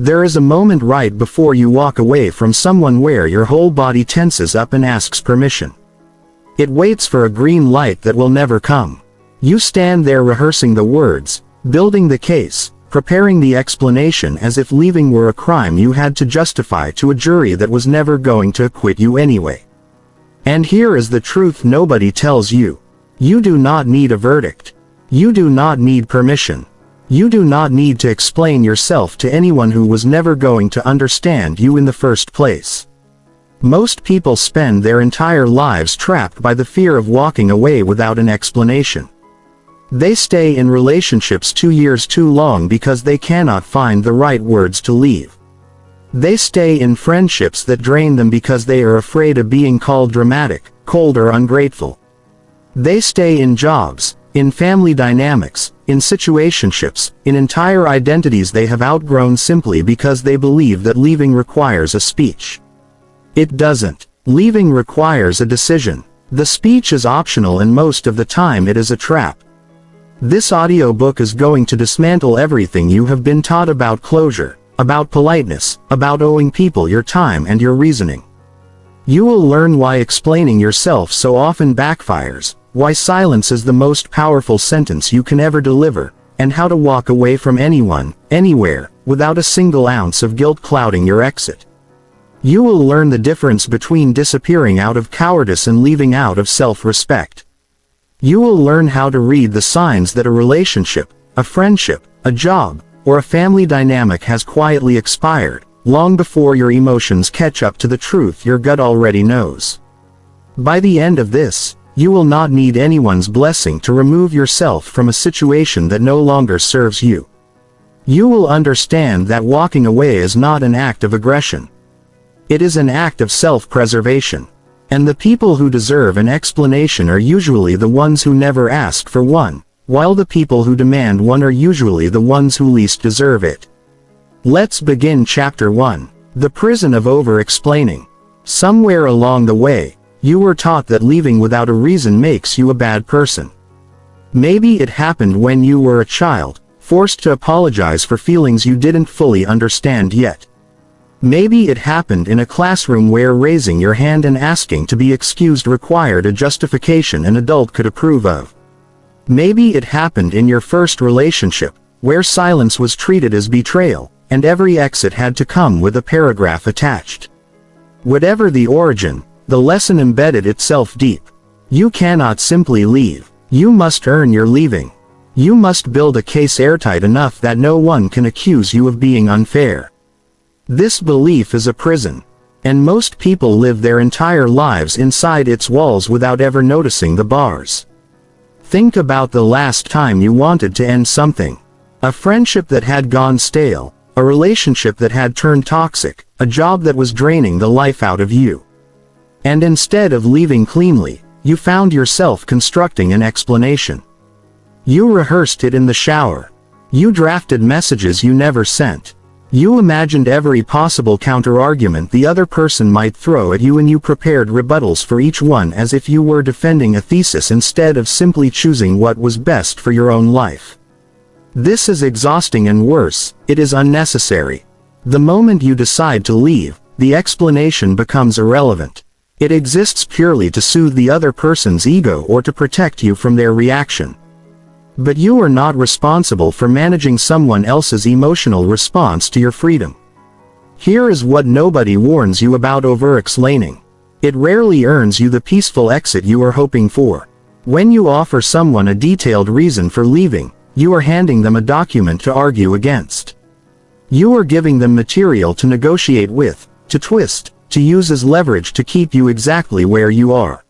There is a moment right before you walk away from someone where your whole body tenses up and asks permission. It waits for a green light that will never come. You stand there rehearsing the words, building the case, preparing the explanation as if leaving were a crime you had to justify to a jury that was never going to acquit you anyway. And here is the truth nobody tells you. You do not need a verdict. You do not need permission. You do not need to explain yourself to anyone who was never going to understand you in the first place. Most people spend their entire lives trapped by the fear of walking away without an explanation. They stay in relationships 2 years too long because they cannot find the right words to leave. They stay in friendships that drain them because they are afraid of being called dramatic, cold, or ungrateful. They stay in jobs, in family dynamics, in situationships, in entire identities they have outgrown simply because they believe that leaving requires a speech. It doesn't. Leaving requires a decision. The speech is optional, and most of the time it is a trap. This audiobook is going to dismantle everything you have been taught about closure, about politeness, about owing people your time and your reasoning. You will learn why explaining yourself so often backfires, why silence is the most powerful sentence you can ever deliver, and how to walk away from anyone, anywhere, without a single ounce of guilt clouding your exit. You will learn the difference between disappearing out of cowardice and leaving out of self-respect. You will learn how to read the signs that a relationship, a friendship, a job, or a family dynamic has quietly expired, long before your emotions catch up to the truth your gut already knows. By the end of this, you will not need anyone's blessing to remove yourself from a situation that no longer serves you. You will understand that walking away is not an act of aggression. It is an act of self-preservation. And the people who deserve an explanation are usually the ones who never ask for one, while the people who demand one are usually the ones who least deserve it. Let's begin Chapter 1. The Prison of Over-Explaining. Somewhere along the way, you were taught that leaving without a reason makes you a bad person. Maybe it happened when you were a child, forced to apologize for feelings you didn't fully understand yet. Maybe it happened in a classroom where raising your hand and asking to be excused required a justification an adult could approve of. Maybe it happened in your first relationship, where silence was treated as betrayal, and every exit had to come with a paragraph attached. Whatever the origin, the lesson embedded itself deep. You cannot simply leave. You must earn your leaving. You must build a case airtight enough that no one can accuse you of being unfair. This belief is a prison, and most people live their entire lives inside its walls without ever noticing the bars. Think about the last time you wanted to end something. A friendship that had gone stale, a relationship that had turned toxic, a job that was draining the life out of you. And instead of leaving cleanly, you found yourself constructing an explanation. You rehearsed it in the shower. You drafted messages you never sent. You imagined every possible counter-argument the other person might throw at you, and you prepared rebuttals for each one as if you were defending a thesis instead of simply choosing what was best for your own life. This is exhausting, and worse, it is unnecessary. The moment you decide to leave, the explanation becomes irrelevant. It exists purely to soothe the other person's ego or to protect you from their reaction. But you are not responsible for managing someone else's emotional response to your freedom. Here is what nobody warns you about over-explaining. It rarely earns you the peaceful exit you are hoping for. When you offer someone a detailed reason for leaving, you are handing them a document to argue against. You are giving them material to negotiate with, to twist, to use as leverage to keep you exactly where you are.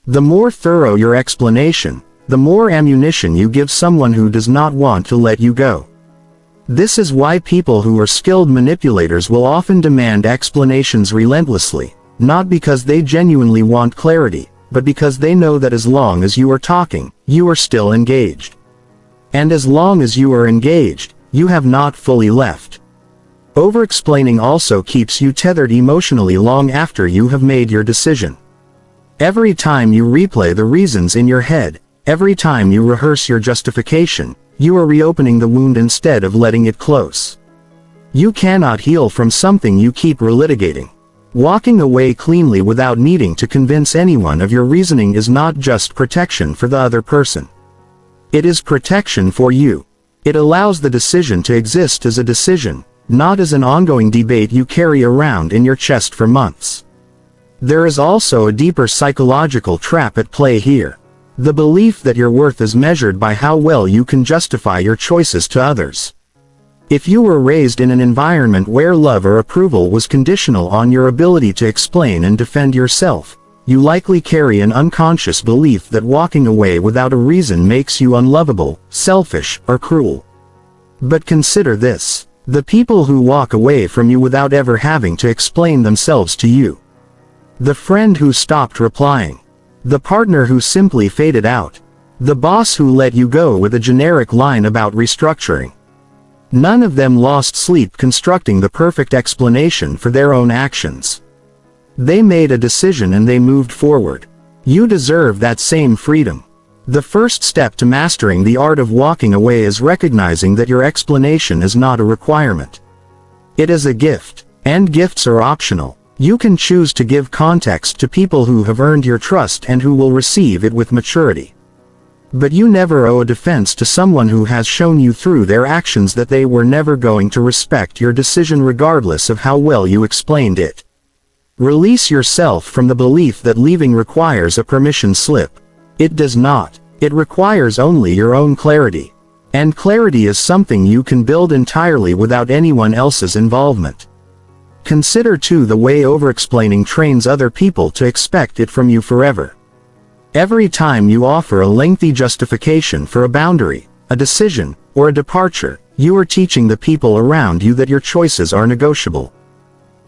The more thorough your explanation, the more ammunition you give someone who does not want to let you go. This is why people who are skilled manipulators will often demand explanations relentlessly, not because they genuinely want clarity, but because they know that as long as you are talking, you are still engaged. And as long as you are engaged, you have not fully left. Over-explaining also keeps you tethered emotionally long after you have made your decision. Every time you replay the reasons in your head, every time you rehearse your justification, you are reopening the wound instead of letting it close. You cannot heal from something you keep relitigating. Walking away cleanly without needing to convince anyone of your reasoning is not just protection for the other person. It is protection for you. It allows the decision to exist as a decision, not as an ongoing debate you carry around in your chest for months. There is also a deeper psychological trap at play here. The belief that your worth is measured by how well you can justify your choices to others. If you were raised in an environment where love or approval was conditional on your ability to explain and defend yourself, you likely carry an unconscious belief that walking away without a reason makes you unlovable, selfish, or cruel. But consider this: the people who walk away from you without ever having to explain themselves to you. The friend who stopped replying. The partner who simply faded out. The boss who let you go with a generic line about restructuring. None of them lost sleep constructing the perfect explanation for their own actions. They made a decision and they moved forward. You deserve that same freedom. The first step to mastering the art of walking away is recognizing that your explanation is not a requirement. It is a gift, and gifts are optional. You can choose to give context to people who have earned your trust and who will receive it with maturity. But you never owe a defense to someone who has shown you through their actions that they were never going to respect your decision regardless of how well you explained it. Release yourself from the belief that leaving requires a permission slip. It does not. It requires only your own clarity. And clarity is something you can build entirely without anyone else's involvement. Consider too the way over-explaining trains other people to expect it from you forever. Every time you offer a lengthy justification for a boundary, a decision, or a departure, you are teaching the people around you that your choices are negotiable.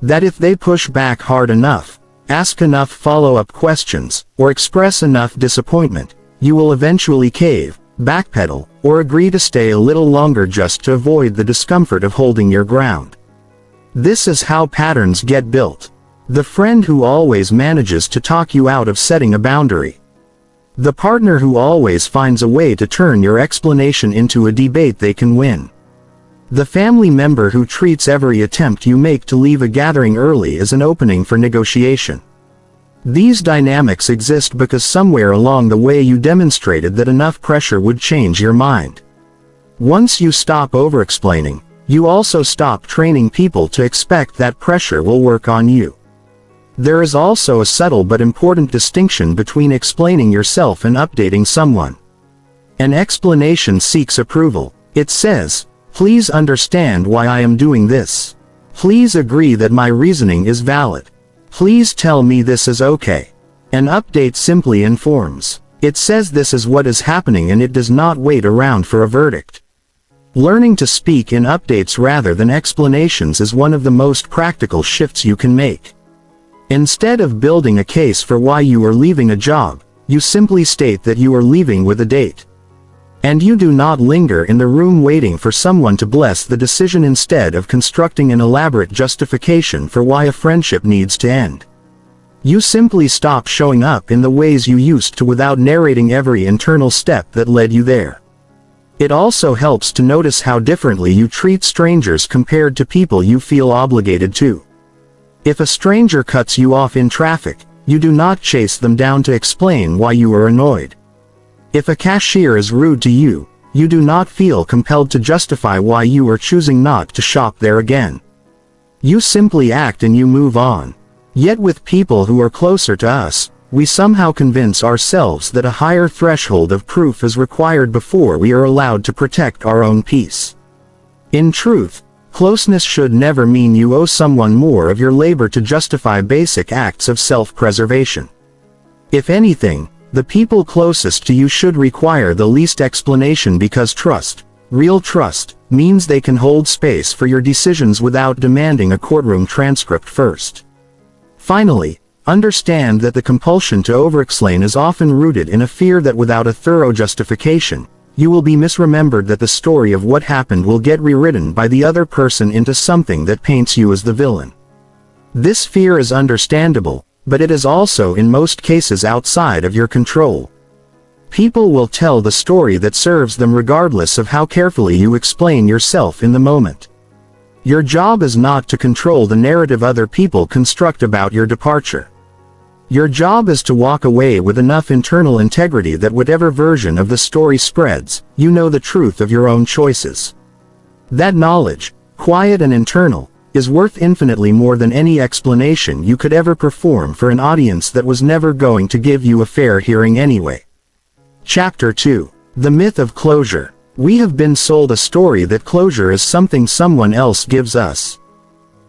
That if they push back hard enough, ask enough follow-up questions, or express enough disappointment, you will eventually cave, backpedal, or agree to stay a little longer just to avoid the discomfort of holding your ground. This is how patterns get built. The friend who always manages to talk you out of setting a boundary. The partner who always finds a way to turn your explanation into a debate they can win. The family member who treats every attempt you make to leave a gathering early as an opening for negotiation. These dynamics exist because somewhere along the way you demonstrated that enough pressure would change your mind. Once you stop over-explaining, you also stop training people to expect that pressure will work on you. There is also a subtle but important distinction between explaining yourself and updating someone. An explanation seeks approval. It says, "Please understand why I am doing this. Please agree that my reasoning is valid. Please tell me this is okay." An update simply informs. It says this is what is happening and it does not wait around for a verdict. Learning to speak in updates rather than explanations is one of the most practical shifts you can make. Instead of building a case for why you are leaving a job, you simply state that you are leaving with a date. And you do not linger in the room waiting for someone to bless the decision instead of constructing an elaborate justification for why a friendship needs to end. You simply stop showing up in the ways you used to without narrating every internal step that led you there. It also helps to notice how differently you treat strangers compared to people you feel obligated to. If a stranger cuts you off in traffic, you do not chase them down to explain why you are annoyed. If a cashier is rude to you, you do not feel compelled to justify why you are choosing not to shop there again. You simply act and you move on. Yet with people who are closer to us, we somehow convince ourselves that a higher threshold of proof is required before we are allowed to protect our own peace. In truth, closeness should never mean you owe someone more of your labor to justify basic acts of self-preservation. If anything, the people closest to you should require the least explanation because trust, real trust, means they can hold space for your decisions without demanding a courtroom transcript first. Finally, understand that the compulsion to over-explain is often rooted in a fear that without a thorough justification, you will be misremembered, that the story of what happened will get rewritten by the other person into something that paints you as the villain. This fear is understandable, but it is also in most cases outside of your control. People will tell the story that serves them regardless of how carefully you explain yourself in the moment. Your job is not to control the narrative other people construct about your departure. Your job is to walk away with enough internal integrity that whatever version of the story spreads, you know the truth of your own choices. That knowledge, quiet and internal, is worth infinitely more than any explanation you could ever perform for an audience that was never going to give you a fair hearing anyway. Chapter 2. The Myth of Closure. We have been sold a story that closure is something someone else gives us.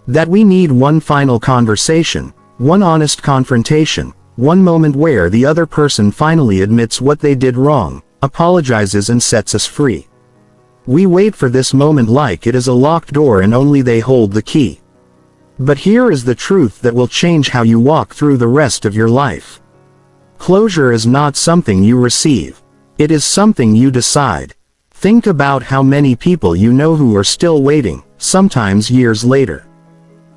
That we need one final conversation, one honest confrontation, one moment where the other person finally admits what they did wrong, apologizes and sets us free. We wait for this moment like it is a locked door and only they hold the key. But here is the truth that will change how you walk through the rest of your life. Closure is not something you receive. It is something you decide. Think about how many people you know who are still waiting, sometimes years later.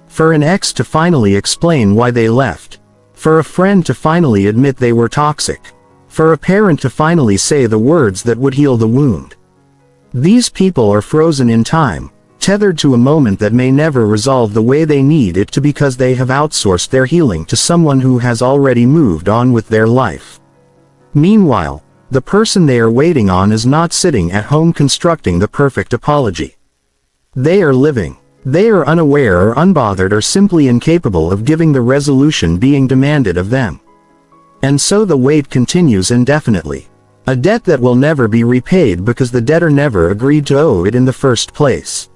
For an ex to finally explain why they left. For a friend to finally admit they were toxic. For a parent to finally say the words that would heal the wound. These people are frozen in time, tethered to a moment that may never resolve the way they need it to because they have outsourced their healing to someone who has already moved on with their life. Meanwhile, the person they are waiting on is not sitting at home constructing the perfect apology. They are living. They are unaware or unbothered or simply incapable of giving the resolution being demanded of them. And so the wait continues indefinitely. A debt that will never be repaid because the debtor never agreed to owe it in the first place.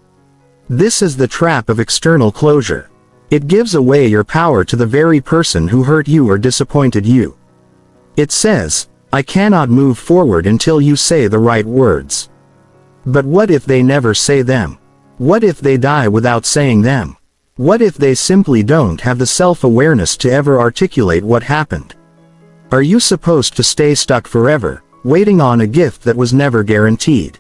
This is the trap of external closure. It gives away your power to the very person who hurt you or disappointed you. It says, I cannot move forward until you say the right words. But what if they never say them? What if they die without saying them? What if they simply don't have the self-awareness to ever articulate what happened? Are you supposed to stay stuck forever, waiting on a gift that was never guaranteed?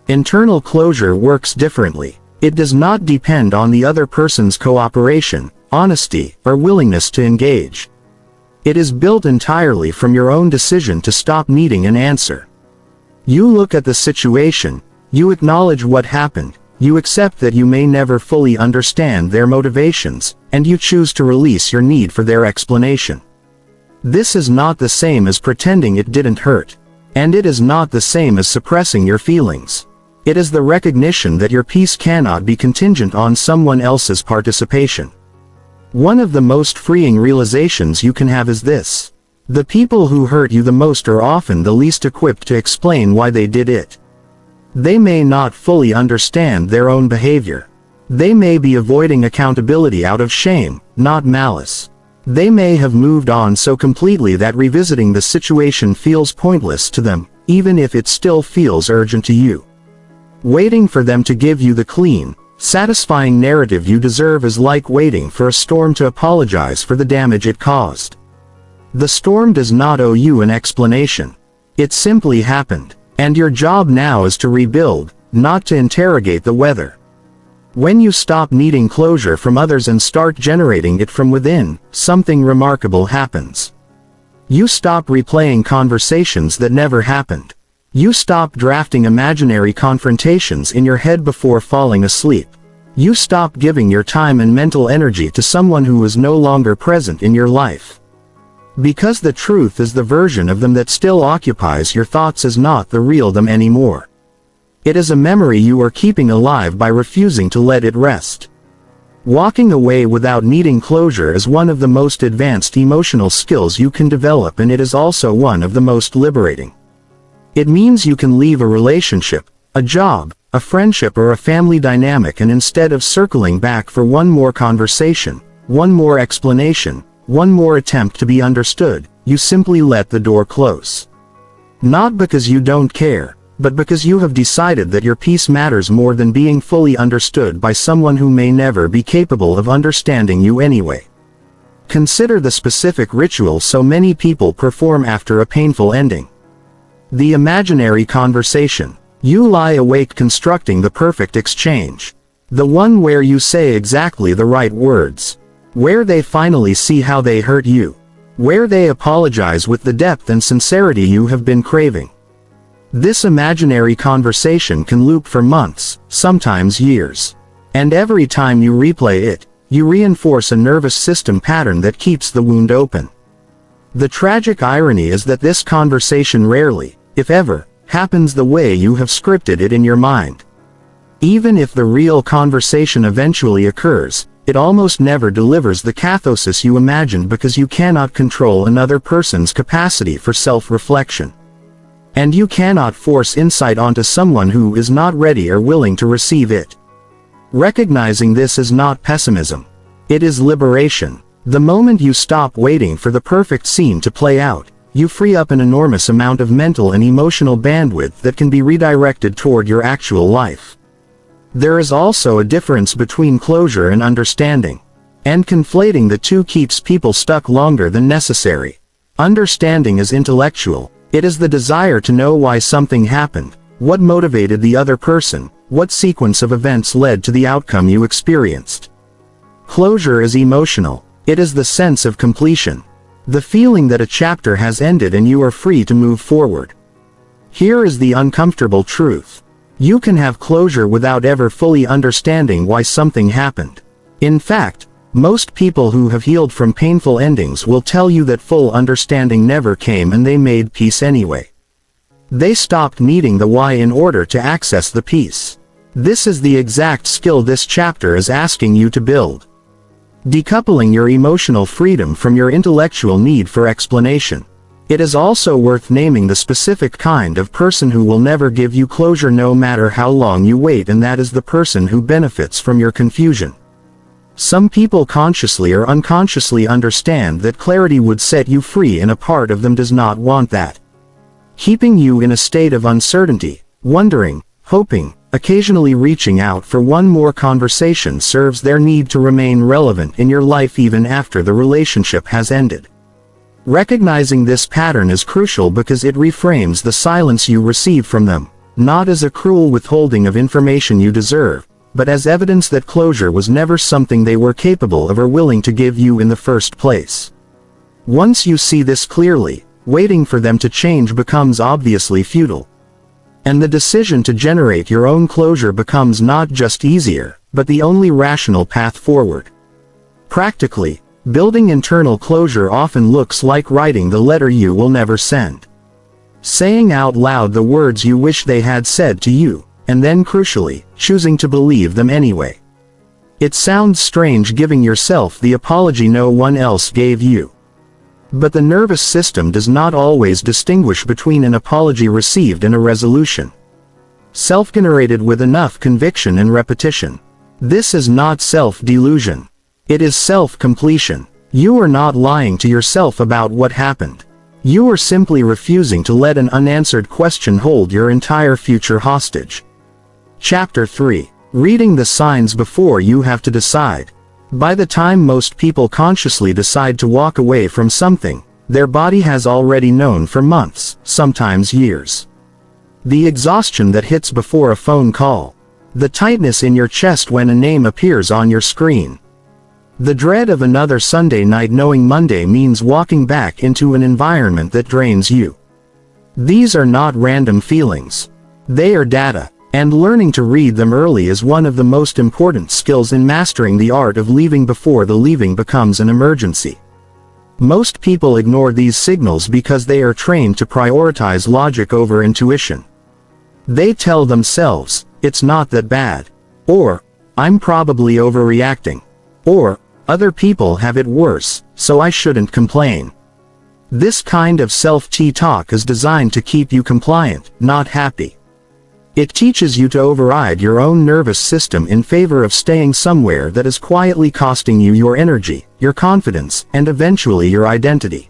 Internal closure works differently. It does not depend on the other person's cooperation, honesty, or willingness to engage. It is built entirely from your own decision to stop needing an answer. You look at the situation, you acknowledge what happened, you accept that you may never fully understand their motivations, and you choose to release your need for their explanation. This is not the same as pretending it didn't hurt. And it is not the same as suppressing your feelings. It is the recognition that your peace cannot be contingent on someone else's participation. One of the most freeing realizations you can have is this. The people who hurt you the most are often the least equipped to explain why they did it. They may not fully understand their own behavior. They may be avoiding accountability out of shame, not malice. They may have moved on so completely that revisiting the situation feels pointless to them, even if it still feels urgent to you. Waiting for them to give you the clean, satisfying narrative you deserve is like waiting for a storm to apologize for the damage it caused. The storm does not owe you an explanation. It simply happened, and your job now is to rebuild, not to interrogate the weather. When you stop needing closure from others and start generating it from within, something remarkable happens. You stop replaying conversations that never happened. You stop drafting imaginary confrontations in your head before falling asleep. You stop giving your time and mental energy to someone who is no longer present in your life. Because the truth is the version of them that still occupies your thoughts is not the real them anymore. It is a memory you are keeping alive by refusing to let it rest. Walking away without needing closure is one of the most advanced emotional skills you can develop, and it is also one of the most liberating. It means you can leave a relationship, a job, a friendship or a family dynamic, and instead of circling back for one more conversation, one more explanation, one more attempt to be understood, you simply let the door close. Not because you don't care, but because you have decided that your peace matters more than being fully understood by someone who may never be capable of understanding you anyway. Consider the specific ritual so many people perform after a painful ending. The imaginary conversation. You lie awake constructing the perfect exchange. The one where you say exactly the right words. Where they finally see how they hurt you. Where they apologize with the depth and sincerity you have been craving. This imaginary conversation can loop for months, sometimes years. And every time you replay it, you reinforce a nervous system pattern that keeps the wound open. The tragic irony is that this conversation rarely, if ever, happens the way you have scripted it in your mind. Even if the real conversation eventually occurs, it almost never delivers the catharsis you imagined because you cannot control another person's capacity for self-reflection. And you cannot force insight onto someone who is not ready or willing to receive it. Recognizing this is not pessimism. It is liberation. The moment you stop waiting for the perfect scene to play out, you free up an enormous amount of mental and emotional bandwidth that can be redirected toward your actual life. There is also a difference between closure and understanding. And conflating the two keeps people stuck longer than necessary. Understanding is intellectual. It is the desire to know why something happened, what motivated the other person, what sequence of events led to the outcome you experienced. Closure is emotional. It is the sense of completion. The feeling that a chapter has ended and you are free to move forward. Here is the uncomfortable truth. You can have closure without ever fully understanding why something happened. In fact, most people who have healed from painful endings will tell you that full understanding never came and they made peace anyway. They stopped needing the why in order to access the peace. This is the exact skill this chapter is asking you to build. Decoupling your emotional freedom from your intellectual need for explanation. It is also worth naming the specific kind of person who will never give you closure no matter how long you wait, and that is the person who benefits from your confusion. Some people consciously or unconsciously understand that clarity would set you free, and a part of them does not want that. Keeping you in a state of uncertainty, wondering, hoping, occasionally reaching out for one more conversation serves their need to remain relevant in your life even after the relationship has ended. Recognizing this pattern is crucial because it reframes the silence you receive from them, not as a cruel withholding of information you deserve, but as evidence that closure was never something they were capable of or willing to give you in the first place. Once you see this clearly, waiting for them to change becomes obviously futile. And the decision to generate your own closure becomes not just easier, but the only rational path forward. Practically, building internal closure often looks like writing the letter you will never send. Saying out loud the words you wish they had said to you, and then crucially, choosing to believe them anyway. It sounds strange giving yourself the apology no one else gave you. But the nervous system does not always distinguish between an apology received and a resolution. Self-generated with enough conviction and repetition. This is not self-delusion. It is self-completion. You are not lying to yourself about what happened. You are simply refusing to let an unanswered question hold your entire future hostage. Chapter 3. Reading the signs before you have to decide. By the time most people consciously decide to walk away from something, their body has already known for months, sometimes years. The exhaustion that hits before a phone call. The tightness in your chest when a name appears on your screen. The dread of another Sunday night knowing Monday means walking back into an environment that drains you. These are not random feelings. They are data, and learning to read them early is one of the most important skills in mastering the art of leaving before the leaving becomes an emergency. Most people ignore these signals because they are trained to prioritize logic over intuition. They tell themselves, "It's not that bad," or "I'm probably overreacting," or "Other people have it worse, so I shouldn't complain." This kind of self-talk is designed to keep you compliant, not happy. It teaches you to override your own nervous system in favor of staying somewhere that is quietly costing you your energy, your confidence, and eventually your identity.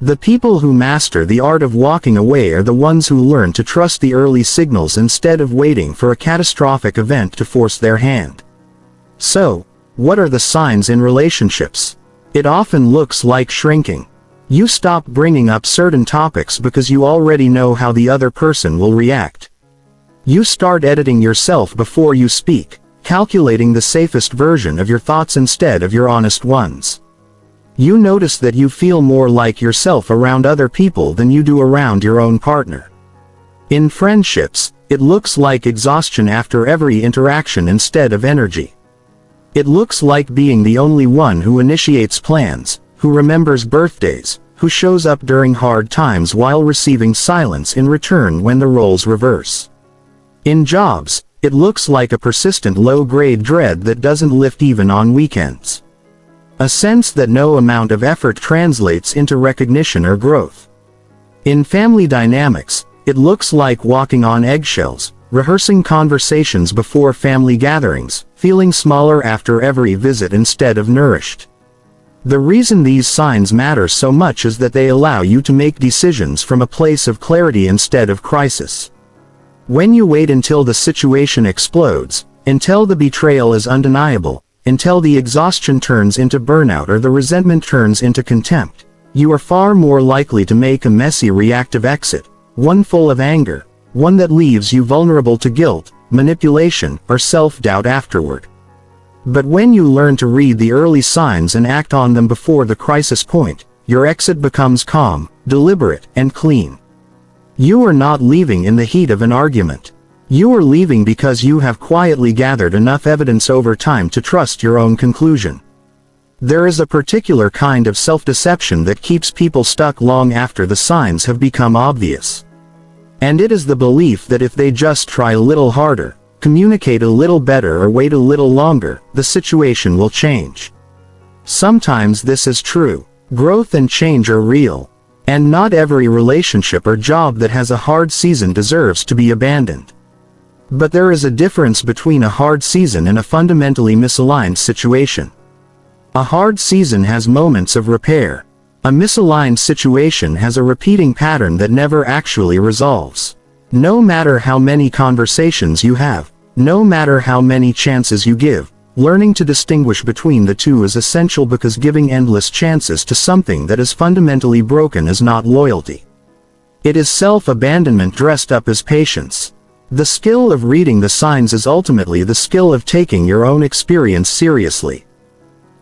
The people who master the art of walking away are the ones who learn to trust the early signals instead of waiting for a catastrophic event to force their hand. So, what are the signs in relationships? It often looks like shrinking. You stop bringing up certain topics because you already know how the other person will react. You start editing yourself before you speak, calculating the safest version of your thoughts instead of your honest ones. You notice that you feel more like yourself around other people than you do around your own partner. In friendships, it looks like exhaustion after every interaction instead of energy. It looks like being the only one who initiates plans, who remembers birthdays, who shows up during hard times while receiving silence in return when the roles reverse. In jobs, it looks like a persistent low-grade dread that doesn't lift even on weekends. A sense that no amount of effort translates into recognition or growth. In family dynamics, it looks like walking on eggshells, rehearsing conversations before family gatherings, feeling smaller after every visit instead of nourished. The reason these signs matter so much is that they allow you to make decisions from a place of clarity instead of crisis. When you wait until the situation explodes, until the betrayal is undeniable, until the exhaustion turns into burnout or the resentment turns into contempt, you are far more likely to make a messy reactive exit, one full of anger, one that leaves you vulnerable to guilt, manipulation, or self-doubt afterward. But when you learn to read the early signs and act on them before the crisis point, your exit becomes calm, deliberate, and clean. You are not leaving in the heat of an argument. You are leaving because you have quietly gathered enough evidence over time to trust your own conclusion. There is a particular kind of self-deception that keeps people stuck long after the signs have become obvious. And it is the belief that if they just try a little harder, communicate a little better or wait a little longer, the situation will change. Sometimes this is true. Growth and change are real. And not every relationship or job that has a hard season deserves to be abandoned. But there is a difference between a hard season and a fundamentally misaligned situation. A hard season has moments of repair. A misaligned situation has a repeating pattern that never actually resolves. No matter how many conversations you have, no matter how many chances you give, learning to distinguish between the two is essential, because giving endless chances to something that is fundamentally broken is not loyalty. It is self-abandonment dressed up as patience. The skill of reading the signs is ultimately the skill of taking your own experience seriously.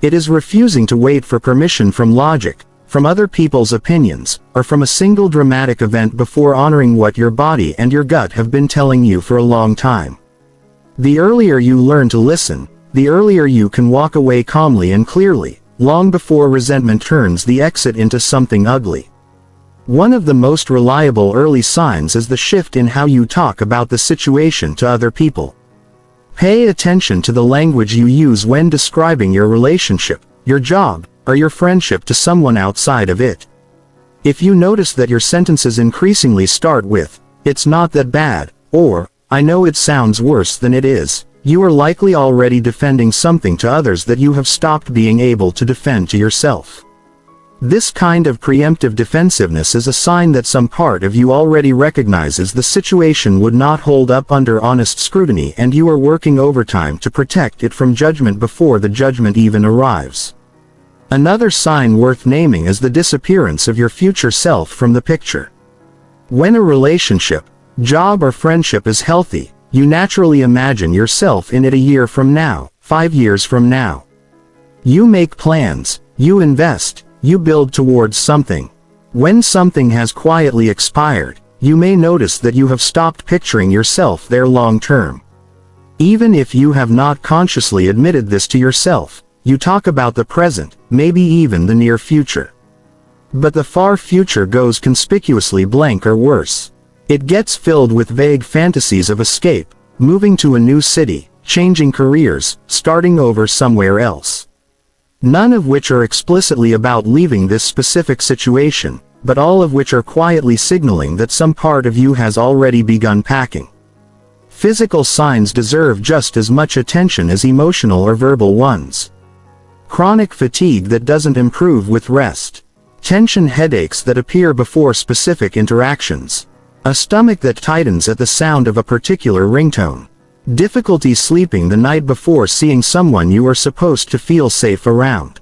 It is refusing to wait for permission from logic, from other people's opinions, or from a single dramatic event before honoring what your body and your gut have been telling you for a long time. The earlier you learn to listen, the earlier you can walk away calmly and clearly, long before resentment turns the exit into something ugly. One of the most reliable early signs is the shift in how you talk about the situation to other people. Pay attention to the language you use when describing your relationship, your job, or your friendship to someone outside of it. If you notice that your sentences increasingly start with, "It's not that bad," or, "I know it sounds worse than it is," you are likely already defending something to others that you have stopped being able to defend to yourself. This kind of preemptive defensiveness is a sign that some part of you already recognizes the situation would not hold up under honest scrutiny, and you are working overtime to protect it from judgment before the judgment even arrives. Another sign worth naming is the disappearance of your future self from the picture. When a relationship, job, or friendship is healthy, you naturally imagine yourself in it a year from now, 5 years from now. You make plans, you invest, you build towards something. When something has quietly expired, you may notice that you have stopped picturing yourself there long term. Even if you have not consciously admitted this to yourself, you talk about the present, maybe even the near future. But the far future goes conspicuously blank, or worse. It gets filled with vague fantasies of escape, moving to a new city, changing careers, starting over somewhere else. None of which are explicitly about leaving this specific situation, but all of which are quietly signaling that some part of you has already begun packing. Physical signs deserve just as much attention as emotional or verbal ones. Chronic fatigue that doesn't improve with rest. Tension headaches that appear before specific interactions. A stomach that tightens at the sound of a particular ringtone. Difficulty sleeping the night before seeing someone you are supposed to feel safe around.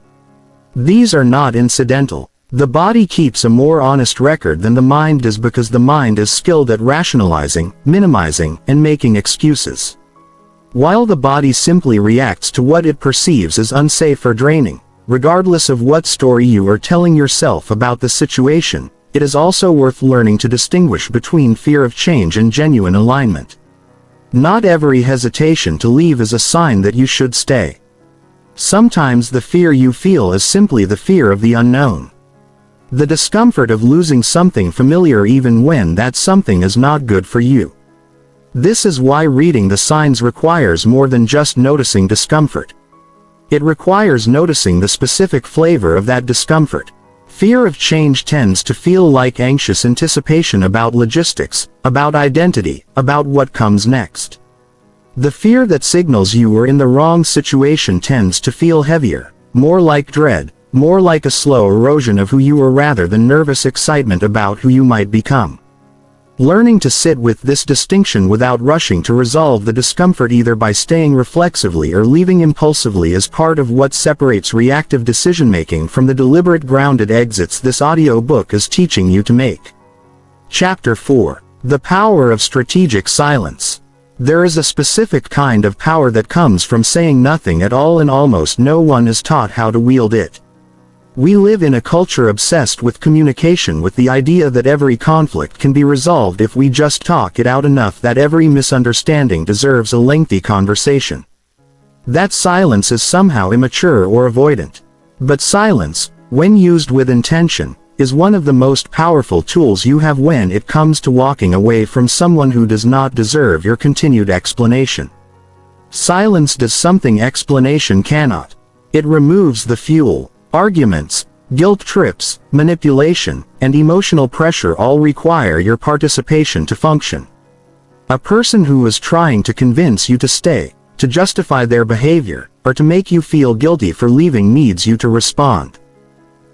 These are not incidental. The body keeps a more honest record than the mind does, because the mind is skilled at rationalizing, minimizing, and making excuses. While the body simply reacts to what it perceives as unsafe or draining, regardless of what story you are telling yourself about the situation, it is also worth learning to distinguish between fear of change and genuine alignment. Not every hesitation to leave is a sign that you should stay. Sometimes the fear you feel is simply the fear of the unknown. The discomfort of losing something familiar even when that something is not good for you. This is why reading the signs requires more than just noticing discomfort. It requires noticing the specific flavor of that discomfort. Fear of change tends to feel like anxious anticipation about logistics, about identity, about what comes next. The fear that signals you are in the wrong situation tends to feel heavier, more like dread, more like a slow erosion of who you are rather than nervous excitement about who you might become. Learning to sit with this distinction without rushing to resolve the discomfort either by staying reflexively or leaving impulsively is part of what separates reactive decision-making from the deliberate grounded exits this audiobook is teaching you to make. Chapter 4. The Power of Strategic Silence. There is a specific kind of power that comes from saying nothing at all, and almost no one is taught how to wield it. We live in a culture obsessed with communication, with the idea that every conflict can be resolved if we just talk it out enough, that every misunderstanding deserves a lengthy conversation. That silence is somehow immature or avoidant. But silence, when used with intention, is one of the most powerful tools you have when it comes to walking away from someone who does not deserve your continued explanation. Silence does something explanation cannot. It removes the fuel. Arguments, guilt trips, manipulation, and emotional pressure all require your participation to function. A person who is trying to convince you to stay, to justify their behavior, or to make you feel guilty for leaving needs you to respond.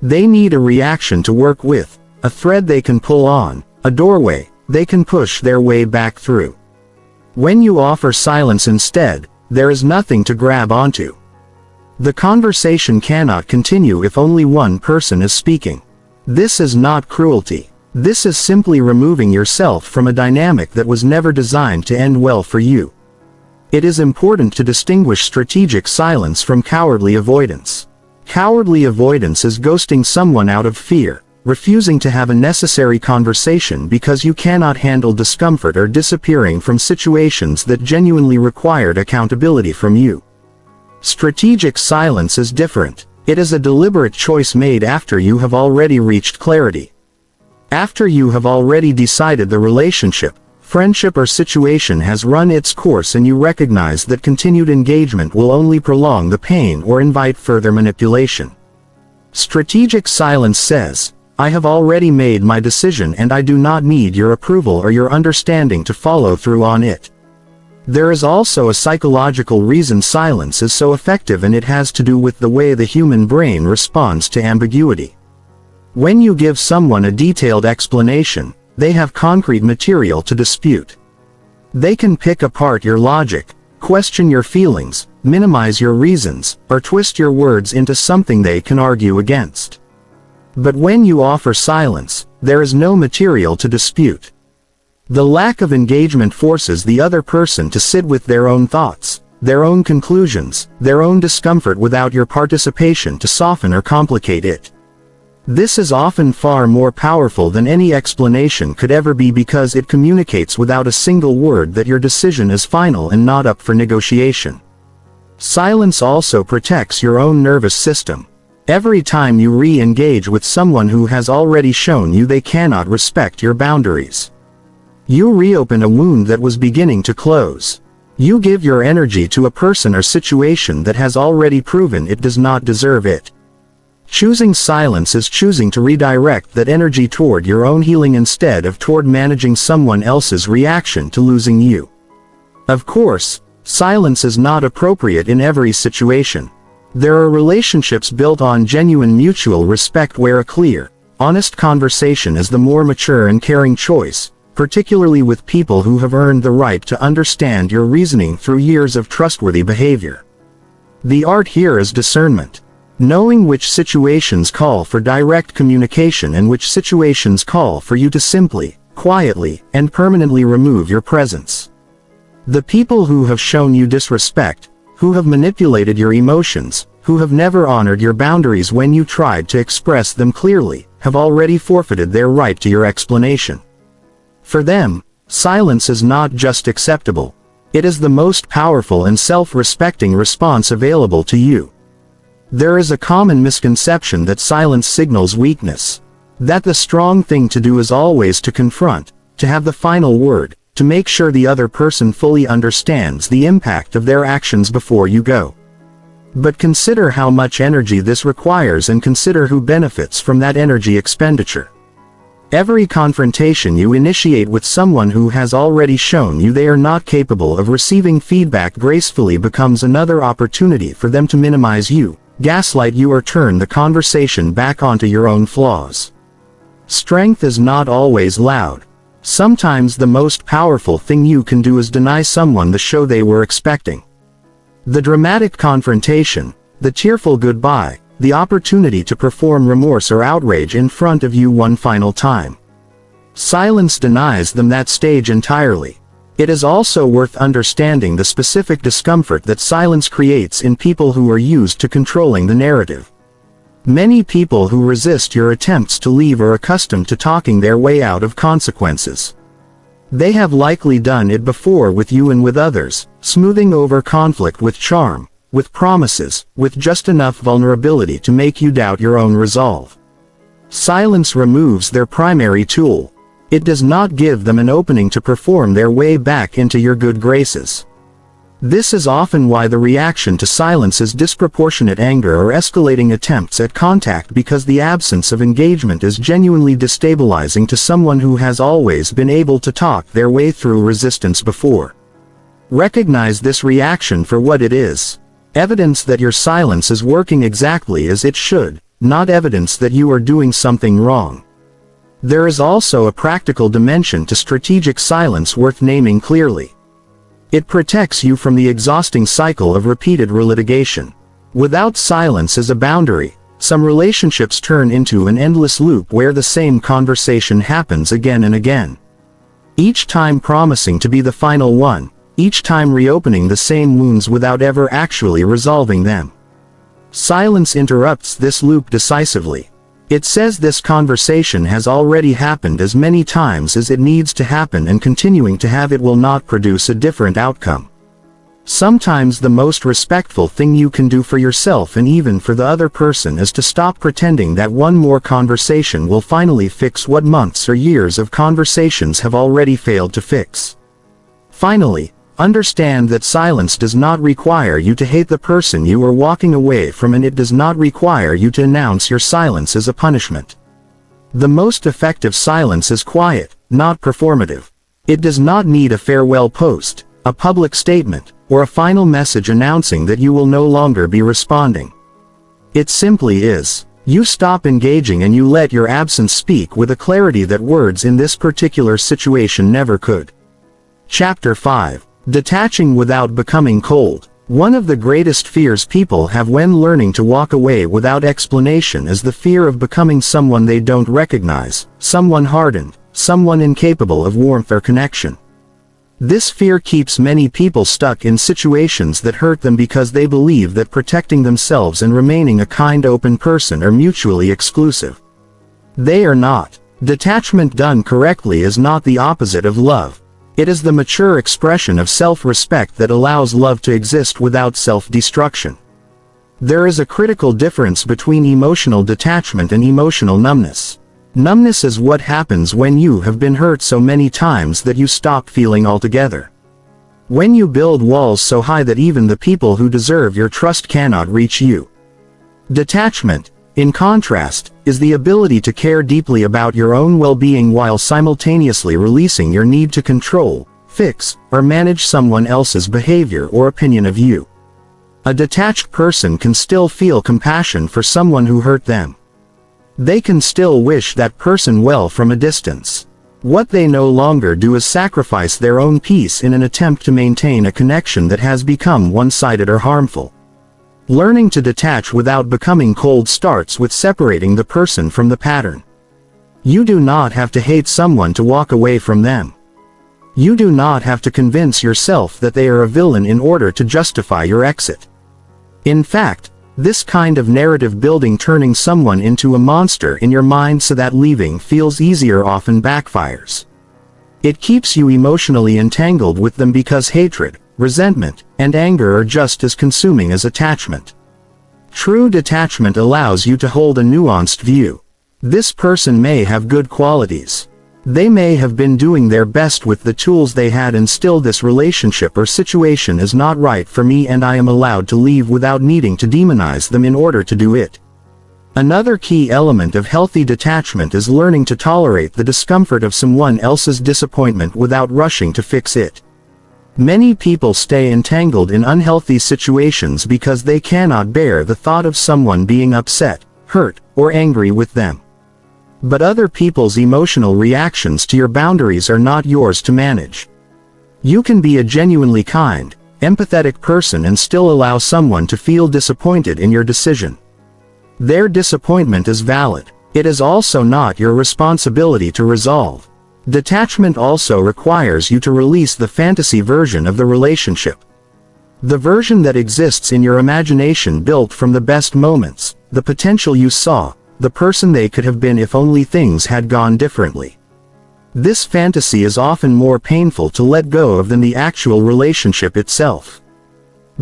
They need a reaction to work with, a thread they can pull on, a doorway they can push their way back through. When you offer silence instead, there is nothing to grab onto. The conversation cannot continue if only one person is speaking. This is not cruelty. This is simply removing yourself from a dynamic that was never designed to end well for you. It is important to distinguish strategic silence from cowardly avoidance. Cowardly avoidance is ghosting someone out of fear, refusing to have a necessary conversation because you cannot handle discomfort, or disappearing from situations that genuinely required accountability from you. Strategic silence is different. It is a deliberate choice made after you have already reached clarity. After you have already decided the relationship, friendship, or situation has run its course, and you recognize that continued engagement will only prolong the pain or invite further manipulation. Strategic silence says, "I have already made my decision and I do not need your approval or your understanding to follow through on it." There is also a psychological reason silence is so effective, and it has to do with the way the human brain responds to ambiguity. When you give someone a detailed explanation, they have concrete material to dispute. They can pick apart your logic, question your feelings, minimize your reasons, or twist your words into something they can argue against. But when you offer silence, there is no material to dispute. The lack of engagement forces the other person to sit with their own thoughts, their own conclusions, their own discomfort without your participation to soften or complicate it. This is often far more powerful than any explanation could ever be, because it communicates without a single word that your decision is final and not up for negotiation. Silence also protects your own nervous system. Every time you re-engage with someone who has already shown you they cannot respect your boundaries, you reopen a wound that was beginning to close. You give your energy to a person or situation that has already proven it does not deserve it. Choosing silence is choosing to redirect that energy toward your own healing instead of toward managing someone else's reaction to losing you. Of course, silence is not appropriate in every situation. There are relationships built on genuine mutual respect where a clear, honest conversation is the more mature and caring choice, particularly with people who have earned the right to understand your reasoning through years of trustworthy behavior. The art here is discernment. Knowing which situations call for direct communication and which situations call for you to simply, quietly, and permanently remove your presence. The people who have shown you disrespect, who have manipulated your emotions, who have never honored your boundaries when you tried to express them clearly, have already forfeited their right to your explanation. For them, silence is not just acceptable. It is the most powerful and self-respecting response available to you. There is a common misconception that silence signals weakness. That the strong thing to do is always to confront, to have the final word, to make sure the other person fully understands the impact of their actions before you go. But consider how much energy this requires and consider who benefits from that energy expenditure. Every confrontation you initiate with someone who has already shown you they are not capable of receiving feedback gracefully becomes another opportunity for them to minimize you, gaslight you, or turn the conversation back onto your own flaws. Strength is not always loud. Sometimes the most powerful thing you can do is deny someone the show they were expecting. The dramatic confrontation, the tearful goodbye, the opportunity to perform remorse or outrage in front of you one final time. Silence denies them that stage entirely. It is also worth understanding the specific discomfort that silence creates in people who are used to controlling the narrative. Many people who resist your attempts to leave are accustomed to talking their way out of consequences. They have likely done it before with you and with others, smoothing over conflict with charm, with promises, with just enough vulnerability to make you doubt your own resolve. Silence removes their primary tool. It does not give them an opening to perform their way back into your good graces. This is often why the reaction to silence is disproportionate anger or escalating attempts at contact, because the absence of engagement is genuinely destabilizing to someone who has always been able to talk their way through resistance before. Recognize this reaction for what it is. Evidence that your silence is working exactly as it should, not evidence that you are doing something wrong. There is also a practical dimension to strategic silence worth naming clearly. It protects you from the exhausting cycle of repeated relitigation. Without silence as a boundary, some relationships turn into an endless loop where the same conversation happens again and again. Each time promising to be the final one, each time reopening the same wounds without ever actually resolving them. Silence interrupts this loop decisively. It says this conversation has already happened as many times as it needs to happen, and continuing to have it will not produce a different outcome. Sometimes the most respectful thing you can do for yourself and even for the other person is to stop pretending that one more conversation will finally fix what months or years of conversations have already failed to fix. Finally, understand that silence does not require you to hate the person you are walking away from, and it does not require you to announce your silence as a punishment. The most effective silence is quiet, not performative. It does not need a farewell post, a public statement, or a final message announcing that you will no longer be responding. It simply is. You stop engaging and you let your absence speak with a clarity that words in this particular situation never could. Chapter 5. Detaching without becoming cold. One of the greatest fears people have when learning to walk away without explanation is the fear of becoming someone they don't recognize, someone hardened, someone incapable of warmth or connection. This fear keeps many people stuck in situations that hurt them because they believe that protecting themselves and remaining a kind, open person are mutually exclusive. They are not. Detachment done correctly is not the opposite of love. It is the mature expression of self-respect that allows love to exist without self-destruction. There is a critical difference between emotional detachment and emotional numbness. Numbness is what happens when you have been hurt so many times that you stop feeling altogether. When you build walls so high that even the people who deserve your trust cannot reach you. Detachment, in contrast, is the ability to care deeply about your own well-being while simultaneously releasing your need to control, fix, or manage someone else's behavior or opinion of you. A detached person can still feel compassion for someone who hurt them. They can still wish that person well from a distance. What they no longer do is sacrifice their own peace in an attempt to maintain a connection that has become one-sided or harmful. Learning to detach without becoming cold starts with separating the person from the pattern. You do not have to hate someone to walk away from them. You do not have to convince yourself that they are a villain in order to justify your exit. In fact, This kind of narrative building, turning someone into a monster in your mind so that leaving feels easier, often backfires. It keeps you emotionally entangled with them because hatred, resentment, and anger are just as consuming as attachment. True detachment allows you to hold a nuanced view. This person may have good qualities. They may have been doing their best with the tools they had, and still this relationship or situation is not right for me, and I am allowed to leave without needing to demonize them in order to do it. Another key element of healthy detachment is learning to tolerate the discomfort of someone else's disappointment without rushing to fix it. Many people stay entangled in unhealthy situations because they cannot bear the thought of someone being upset, hurt, or angry with them. But other people's emotional reactions to your boundaries are not yours to manage. You can be a genuinely kind, empathetic person and still allow someone to feel disappointed in your decision. Their disappointment is valid. It is also not your responsibility to resolve. Detachment also requires you to release the fantasy version of the relationship. The version that exists in your imagination, built from the best moments, the potential you saw, the person they could have been if only things had gone differently. This fantasy is often more painful to let go of than the actual relationship itself.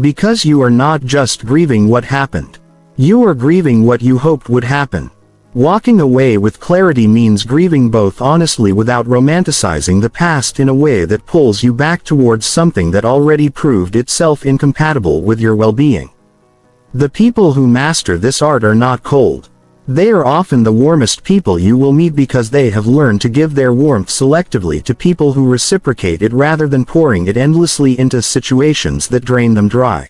Because you are not just grieving what happened. You are grieving what you hoped would happen. Walking away with clarity means grieving both honestly without romanticizing the past in a way that pulls you back towards something that already proved itself incompatible with your well-being. The people who master this art are not cold. They are often the warmest people you will meet because they have learned to give their warmth selectively to people who reciprocate it rather than pouring it endlessly into situations that drain them dry.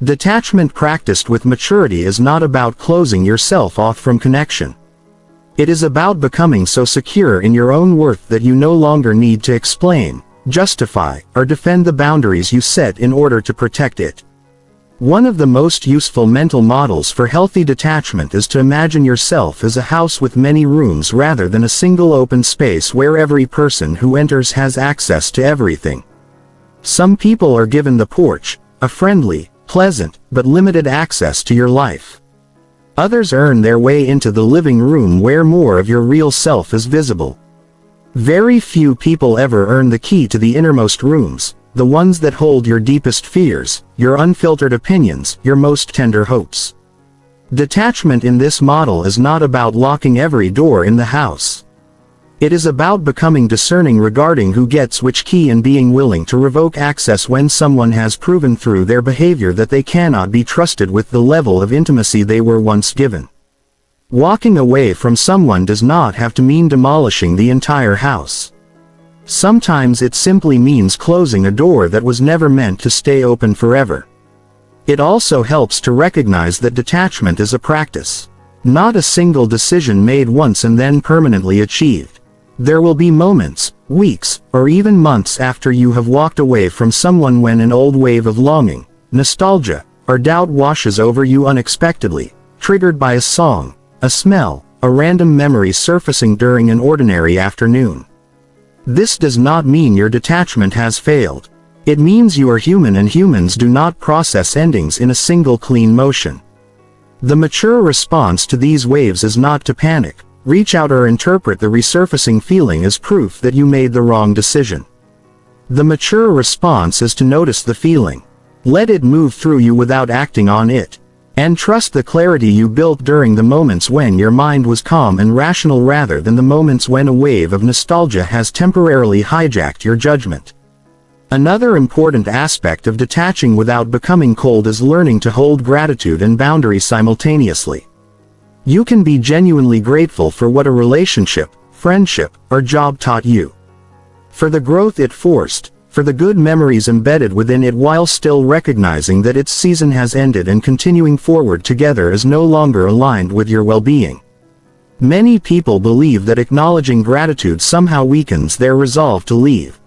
Detachment practiced with maturity is not about closing yourself off from connection. It is about becoming so secure in your own worth that you no longer need to explain, justify, or defend the boundaries you set in order to protect it. One of the most useful mental models for healthy detachment is to imagine yourself as a house with many rooms rather than a single open space where every person who enters has access to everything. Some people are given the porch, a friendly, pleasant, but limited access to your life. Others earn their way into the living room where more of your real self is visible. Very few people ever earn the key to the innermost rooms, the ones that hold your deepest fears, your unfiltered opinions, your most tender hopes. Detachment in this model is not about locking every door in the house. It is about becoming discerning regarding who gets which key and being willing to revoke access when someone has proven through their behavior that they cannot be trusted with the level of intimacy they were once given. Walking away from someone does not have to mean demolishing the entire house. Sometimes it simply means closing a door that was never meant to stay open forever. It also helps to recognize that detachment is a practice, not a single decision made once and then permanently achieved. There will be moments, weeks, or even months after you have walked away from someone when an old wave of longing, nostalgia, or doubt washes over you unexpectedly, triggered by a song, a smell, a random memory surfacing during an ordinary afternoon. This does not mean your detachment has failed. It means you are human, and humans do not process endings in a single clean motion. The mature response to these waves is not to panic, reach out, or interpret the resurfacing feeling as proof that you made the wrong decision. The mature response is to notice the feeling, let it move through you without acting on it, and trust the clarity you built during the moments when your mind was calm and rational rather than the moments when a wave of nostalgia has temporarily hijacked your judgment. Another important aspect of detaching without becoming cold is learning to hold gratitude and boundary simultaneously. You can be genuinely grateful for what a relationship, friendship, or job taught you. For the growth it forced, for the good memories embedded within it, while still recognizing that its season has ended and continuing forward together is no longer aligned with your well-being. Many people believe that acknowledging gratitude somehow weakens their resolve to leave.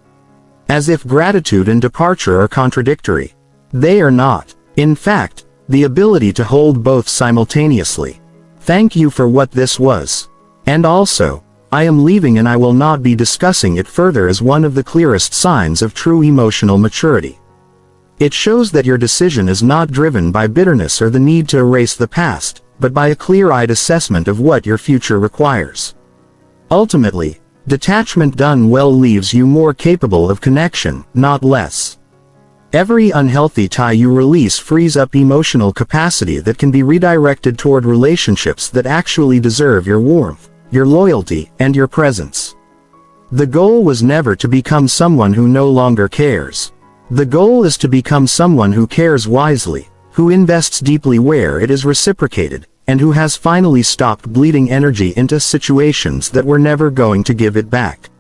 As if gratitude and departure are contradictory. They are not. In fact, the ability to hold both simultaneously. Thank you for what this was. And also, I am leaving and I will not be discussing it further, is one of the clearest signs of true emotional maturity. It shows that your decision is not driven by bitterness or the need to erase the past, but by a clear-eyed assessment of what your future requires. Ultimately, detachment done well leaves you more capable of connection, not less. Every unhealthy tie you release frees up emotional capacity that can be redirected toward relationships that actually deserve your warmth, your loyalty, and your presence. The goal was never to become someone who no longer cares. The goal is to become someone who cares wisely, who invests deeply where it is reciprocated, and who has finally stopped bleeding energy into situations that were never going to give it back.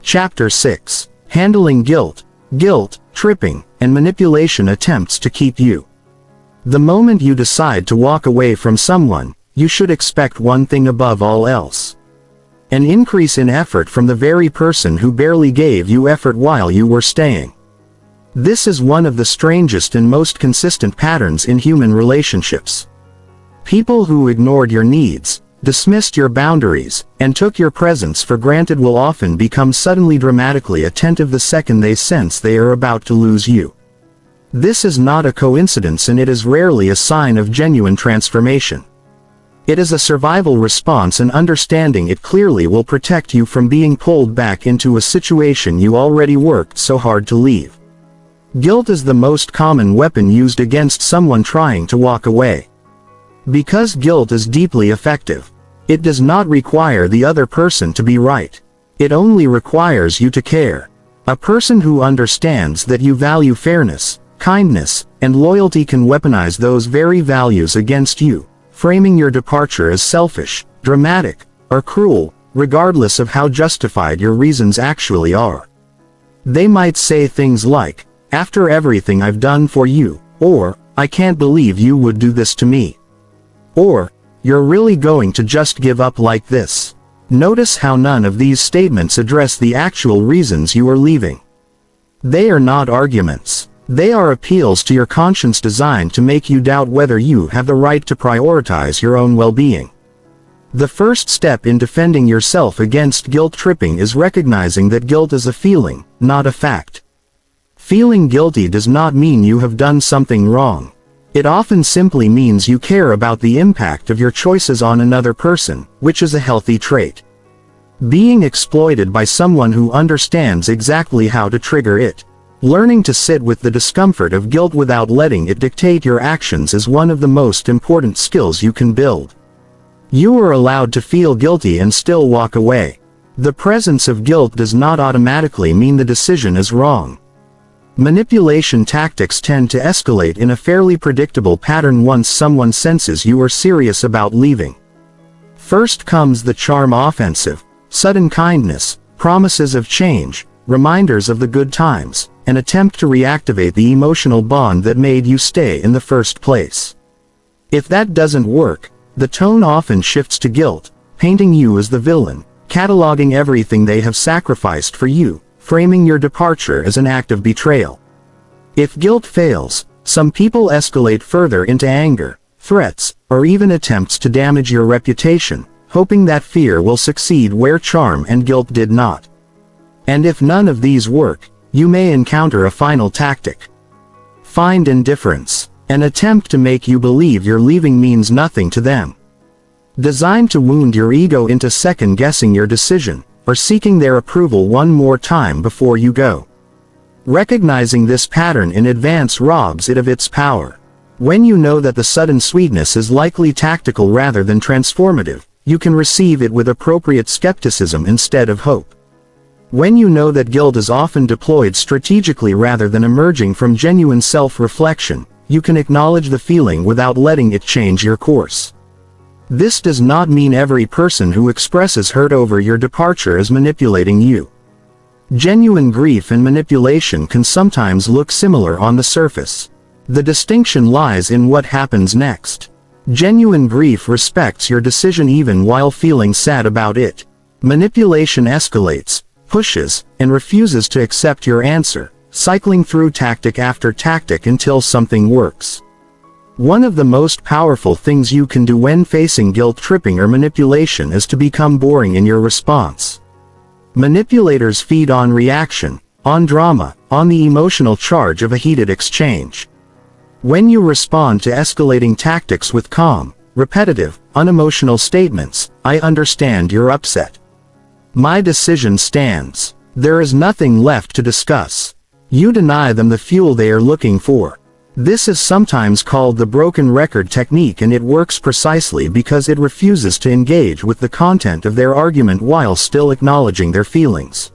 Chapter 6. Handling guilt, tripping, and manipulation attempts to keep you. The moment you decide to walk away from someone, you should expect one thing above all else: an increase in effort from the very person who barely gave you effort while you were staying. This is one of the strangest and most consistent patterns in human relationships. People who ignored your needs, dismissed your boundaries, and took your presence for granted will often become suddenly dramatically attentive the second they sense they are about to lose you. This is not a coincidence, and it is rarely a sign of genuine transformation. It is a survival response, and understanding it clearly will protect you from being pulled back into a situation you already worked so hard to leave. Guilt is the most common weapon used against someone trying to walk away. Because guilt is deeply effective, it does not require the other person to be right. It only requires you to care. A person who understands that you value fairness, kindness, and loyalty can weaponize those very values against you, framing your departure as selfish, dramatic, or cruel, regardless of how justified your reasons actually are. They might say things like, "After everything I've done for you," or, "I can't believe you would do this to me," or, "You're really going to just give up like this?" Notice how none of these statements address the actual reasons you are leaving. They are not arguments. They are appeals to your conscience designed to make you doubt whether you have the right to prioritize your own well-being. The first step in defending yourself against guilt tripping is recognizing that guilt is a feeling, not a fact. Feeling guilty does not mean you have done something wrong. It often simply means you care about the impact of your choices on another person, which is a healthy trait. Being exploited by someone who understands exactly how to trigger it. Learning to sit with the discomfort of guilt without letting it dictate your actions is one of the most important skills you can build. You are allowed to feel guilty and still walk away. The presence of guilt does not automatically mean the decision is wrong. Manipulation tactics tend to escalate in a fairly predictable pattern once someone senses you are serious about leaving. First comes the charm offensive: sudden kindness, promises of change, reminders of the good times, an attempt to reactivate the emotional bond that made you stay in the first place. If that doesn't work, the tone often shifts to guilt, painting you as the villain, cataloging everything they have sacrificed for you, framing your departure as an act of betrayal. If guilt fails, some people escalate further into anger, threats, or even attempts to damage your reputation, hoping that fear will succeed where charm and guilt did not. And if none of these work, you may encounter a final tactic. Find indifference, an attempt to make you believe your leaving means nothing to them. Designed to wound your ego into second-guessing your decision, or seeking their approval one more time before you go. Recognizing this pattern in advance robs it of its power. When you know that the sudden sweetness is likely tactical rather than transformative, you can receive it with appropriate skepticism instead of hope. When you know that guilt is often deployed strategically rather than emerging from genuine self-reflection, you can acknowledge the feeling without letting it change your course. This does not mean every person who expresses hurt over your departure is manipulating you. Genuine grief and manipulation can sometimes look similar on the surface. The distinction lies in what happens next. Genuine grief respects your decision even while feeling sad about it. Manipulation escalates, pushes, and refuses to accept your answer, cycling through tactic after tactic until something works. One of the most powerful things you can do when facing guilt tripping or manipulation is to become boring in your response. Manipulators feed on reaction, on drama, on the emotional charge of a heated exchange. When you respond to escalating tactics with calm, repetitive, unemotional statements, "I understand you're upset. My decision stands." There is nothing left to discuss. You deny them the fuel they are looking for. This is sometimes called the broken record technique, and it works precisely because it refuses to engage with the content of their argument while still acknowledging their feelings.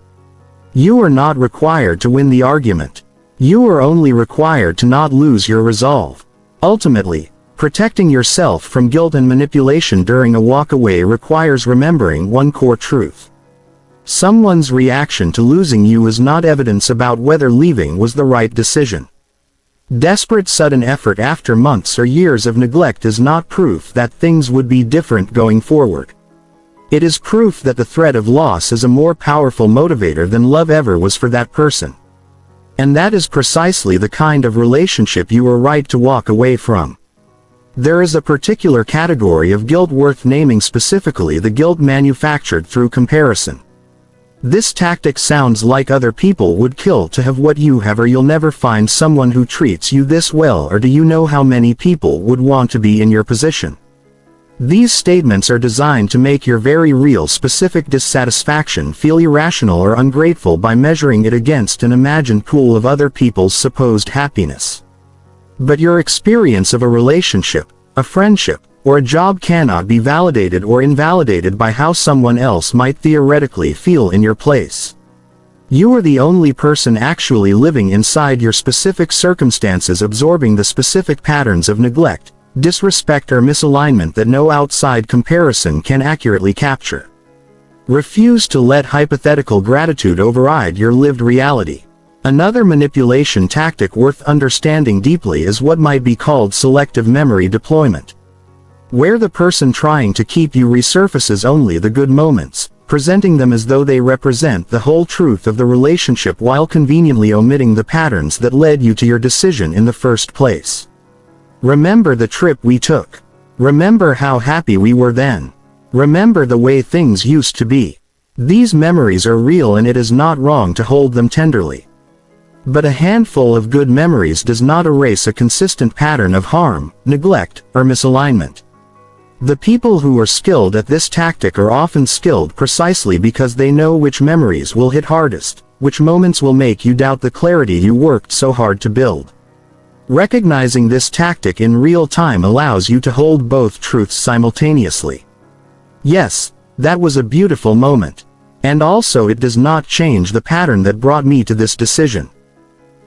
You are not required to win the argument. You are only required to not lose your resolve. Ultimately, protecting yourself from guilt and manipulation during a walk-away requires remembering one core truth. Someone's reaction to losing you is not evidence about whether leaving was the right decision. Desperate sudden effort after months or years of neglect is not proof that things would be different going forward. It is proof that the threat of loss is a more powerful motivator than love ever was for that person. And that is precisely the kind of relationship you are right to walk away from. There is a particular category of guilt worth naming, specifically the guilt manufactured through comparison. This tactic sounds like other people would kill to have what you have, or you'll never find someone who treats you this well, or do you know how many people would want to be in your position? These statements are designed to make your very real specific dissatisfaction feel irrational or ungrateful by measuring it against an imagined pool of other people's supposed happiness. But your experience of a relationship, a friendship, or a job cannot be validated or invalidated by how someone else might theoretically feel in your place. You are the only person actually living inside your specific circumstances, absorbing the specific patterns of neglect, disrespect, or misalignment that no outside comparison can accurately capture. Refuse to let hypothetical gratitude override your lived reality. Another manipulation tactic worth understanding deeply is what might be called selective memory deployment, where the person trying to keep you resurfaces only the good moments, presenting them as though they represent the whole truth of the relationship while conveniently omitting the patterns that led you to your decision in the first place. Remember the trip we took. Remember how happy we were then. Remember the way things used to be. These memories are real, and it is not wrong to hold them tenderly. But a handful of good memories does not erase a consistent pattern of harm, neglect, or misalignment. The people who are skilled at this tactic are often skilled precisely because they know which memories will hit hardest, which moments will make you doubt the clarity you worked so hard to build. Recognizing this tactic in real time allows you to hold both truths simultaneously. Yes, that was a beautiful moment. And also, it does not change the pattern that brought me to this decision.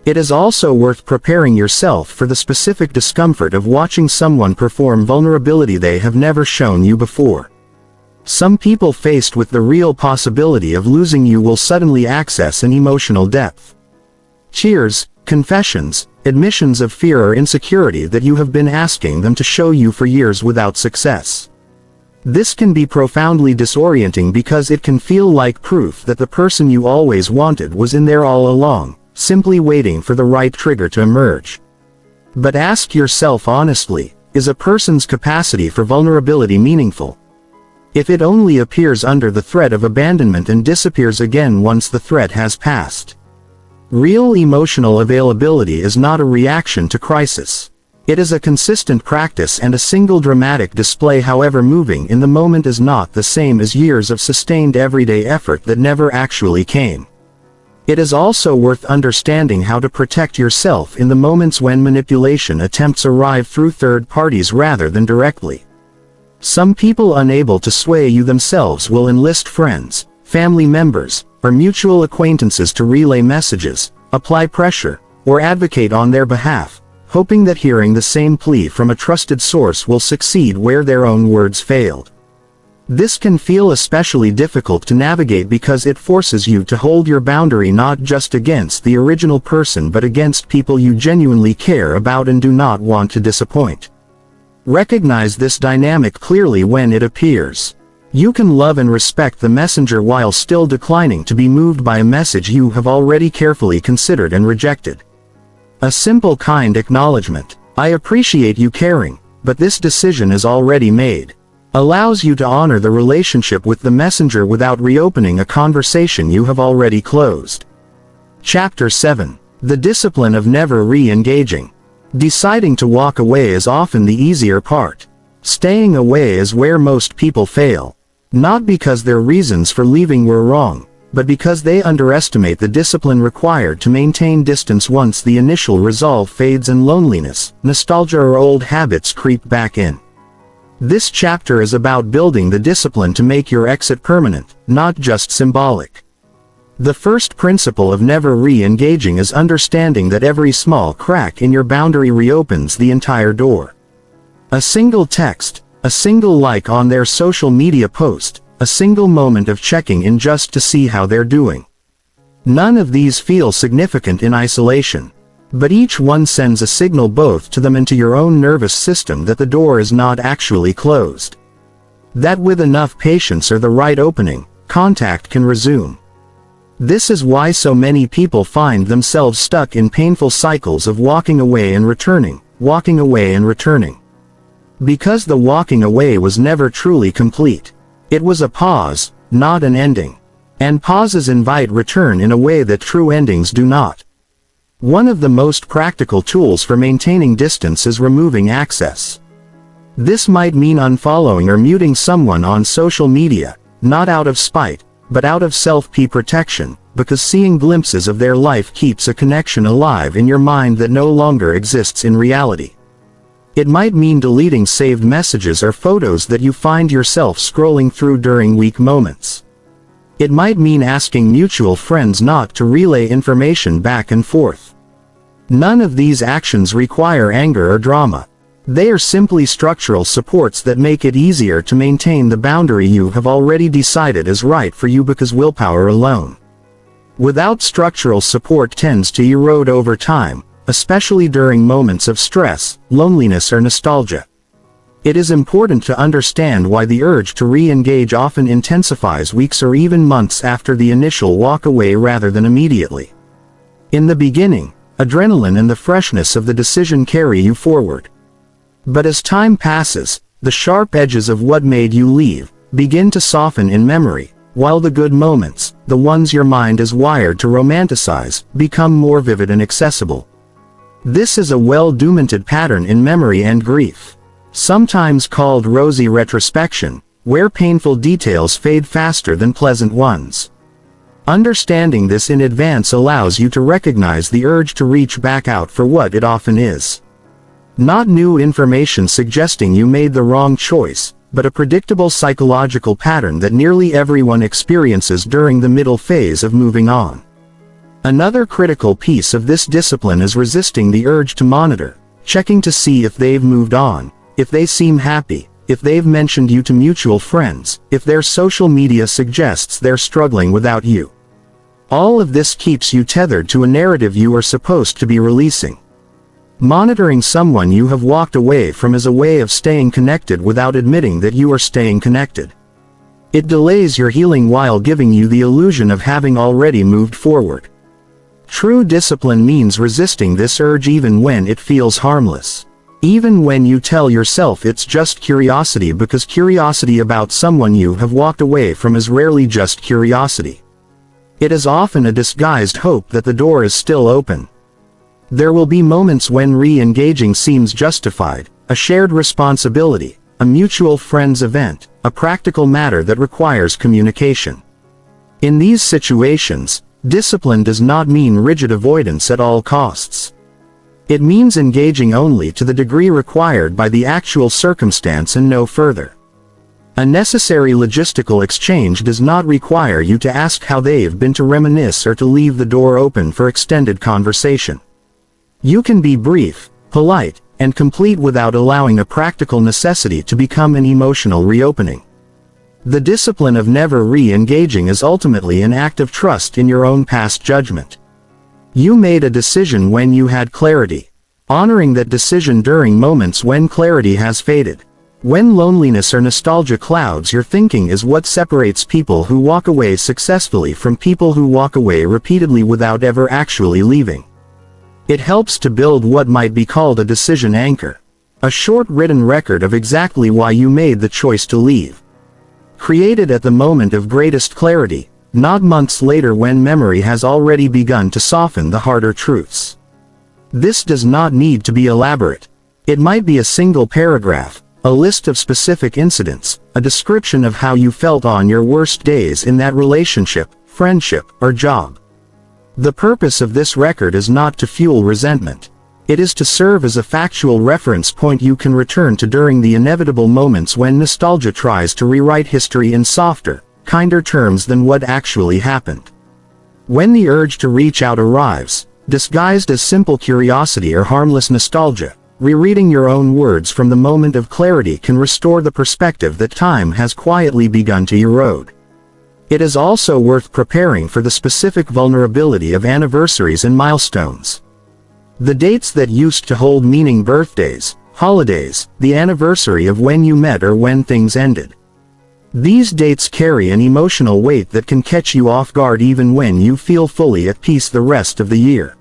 It is also worth preparing yourself for the specific discomfort of watching someone perform vulnerability they have never shown you before. Some people faced with the real possibility of losing you will suddenly access an emotional depth. Tears, confessions, admissions of fear or insecurity that you have been asking them to show you for years without success. This can be profoundly disorienting because it can feel like proof that the person you always wanted was in there all along, simply waiting for the right trigger to emerge. But ask yourself honestly, is a person's capacity for vulnerability meaningful? If it only appears under the threat of abandonment and disappears again once the threat has passed. Real emotional availability is not a reaction to crisis. It is a consistent practice, and a single dramatic display, however moving in the moment, is not the same as years of sustained everyday effort that never actually came. It is also worth understanding how to protect yourself in the moments when manipulation attempts arrive through third parties rather than directly. Some people unable to sway you themselves will enlist friends, family members, or mutual acquaintances to relay messages, apply pressure, or advocate on their behalf, hoping that hearing the same plea from a trusted source will succeed where their own words failed. This can feel especially difficult to navigate because it forces you to hold your boundary not just against the original person but against people you genuinely care about and do not want to disappoint. Recognize this dynamic clearly when it appears. You can love and respect the messenger while still declining to be moved by a message you have already carefully considered and rejected. A simple kind acknowledgement, "I appreciate you caring, but this decision is already made," allows you to honor the relationship with the messenger without reopening a conversation you have already closed. Chapter 7. The Discipline of Never Re-Engaging. Deciding to walk away is often the easier part. Staying away is where most people fail. Not because their reasons for leaving were wrong, but because they underestimate the discipline required to maintain distance once the initial resolve fades and loneliness, nostalgia or old habits creep back in. This chapter is about building the discipline to make your exit permanent, not just symbolic. The first principle of never re-engaging is understanding that every small crack in your boundary reopens the entire door. A single text, a single like on their social media post, a single moment of checking in just to see how they're doing. None of these feel significant in isolation, but each one sends a signal both to them and to your own nervous system that the door is not actually closed. That with enough patience or the right opening, contact can resume. This is why so many people find themselves stuck in painful cycles of walking away and returning, walking away and returning. Because the walking away was never truly complete. It was a pause, not an ending. And pauses invite return in a way that true endings do not. One of the most practical tools for maintaining distance is removing access. This might mean unfollowing or muting someone on social media, not out of spite, but out of self-protection, because seeing glimpses of their life keeps a connection alive in your mind that no longer exists in reality. It might mean deleting saved messages or photos that you find yourself scrolling through during weak moments. It might mean asking mutual friends not to relay information back and forth. None of these actions require anger or drama. They are simply structural supports that make it easier to maintain the boundary you have already decided is right for you because willpower alone, without structural support, tends to erode over time, especially during moments of stress, loneliness or nostalgia. It is important to understand why the urge to re-engage often intensifies weeks or even months after the initial walk away rather than immediately. In the beginning, adrenaline and the freshness of the decision carry you forward. But as time passes, the sharp edges of what made you leave begin to soften in memory, while the good moments, the ones your mind is wired to romanticize, become more vivid and accessible. This is a well-documented pattern in memory and grief, sometimes called rosy retrospection, where painful details fade faster than pleasant ones. Understanding this in advance allows you to recognize the urge to reach back out for what it often is. Not new information suggesting you made the wrong choice, but a predictable psychological pattern that nearly everyone experiences during the middle phase of moving on. Another critical piece of this discipline is resisting the urge to monitor, checking to see if they've moved on, if they seem happy, if they've mentioned you to mutual friends, if their social media suggests they're struggling without you. All of this keeps you tethered to a narrative you are supposed to be releasing. Monitoring someone you have walked away from is a way of staying connected without admitting that you are staying connected. It delays your healing while giving you the illusion of having already moved forward. True discipline means resisting this urge even when it feels harmless. Even when you tell yourself it's just curiosity, because curiosity about someone you have walked away from is rarely just curiosity. It is often a disguised hope that the door is still open. There will be moments when re-engaging seems justified, a shared responsibility, a mutual friends event, a practical matter that requires communication. In these situations, discipline does not mean rigid avoidance at all costs. It means engaging only to the degree required by the actual circumstance and no further. A necessary logistical exchange does not require you to ask how they've been, to reminisce, or to leave the door open for extended conversation. You can be brief, polite, and complete without allowing a practical necessity to become an emotional reopening. The discipline of never re-engaging is ultimately an act of trust in your own past judgment. You made a decision when you had clarity. Honoring that decision during moments when clarity has faded, when loneliness or nostalgia clouds your thinking, is what separates people who walk away successfully from people who walk away repeatedly without ever actually leaving. It helps to build what might be called a decision anchor, a short written record of exactly why you made the choice to leave. Created at the moment of greatest clarity, not months later when memory has already begun to soften the harder truths. This does not need to be elaborate. It might be a single paragraph, a list of specific incidents, a description of how you felt on your worst days in that relationship, friendship, or job. The purpose of this record is not to fuel resentment. It is to serve as a factual reference point you can return to during the inevitable moments when nostalgia tries to rewrite history in softer, kinder terms than what actually happened. When the urge to reach out arrives, disguised as simple curiosity or harmless nostalgia, rereading your own words from the moment of clarity can restore the perspective that time has quietly begun to erode. It is also worth preparing for the specific vulnerability of anniversaries and milestones. The dates that used to hold meaning: birthdays, holidays, the anniversary of when you met or when things ended. These dates carry an emotional weight that can catch you off guard even when you feel fully at peace the rest of the year.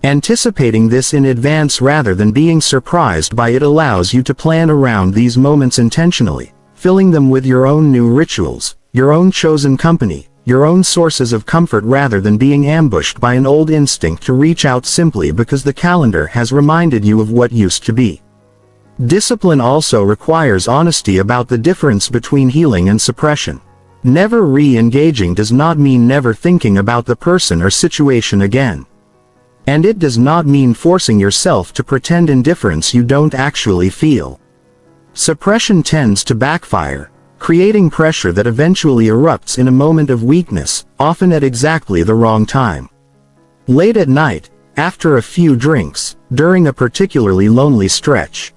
Anticipating this in advance rather than being surprised by it allows you to plan around these moments intentionally, filling them with your own new rituals, your own chosen company, your own sources of comfort rather than being ambushed by an old instinct to reach out simply because the calendar has reminded you of what used to be. Discipline also requires honesty about the difference between healing and suppression. Never re-engaging does not mean never thinking about the person or situation again. And it does not mean forcing yourself to pretend indifference you don't actually feel. Suppression tends to backfire, creating pressure that eventually erupts in a moment of weakness, often at exactly the wrong time. Late at night, after a few drinks, during a particularly lonely stretch.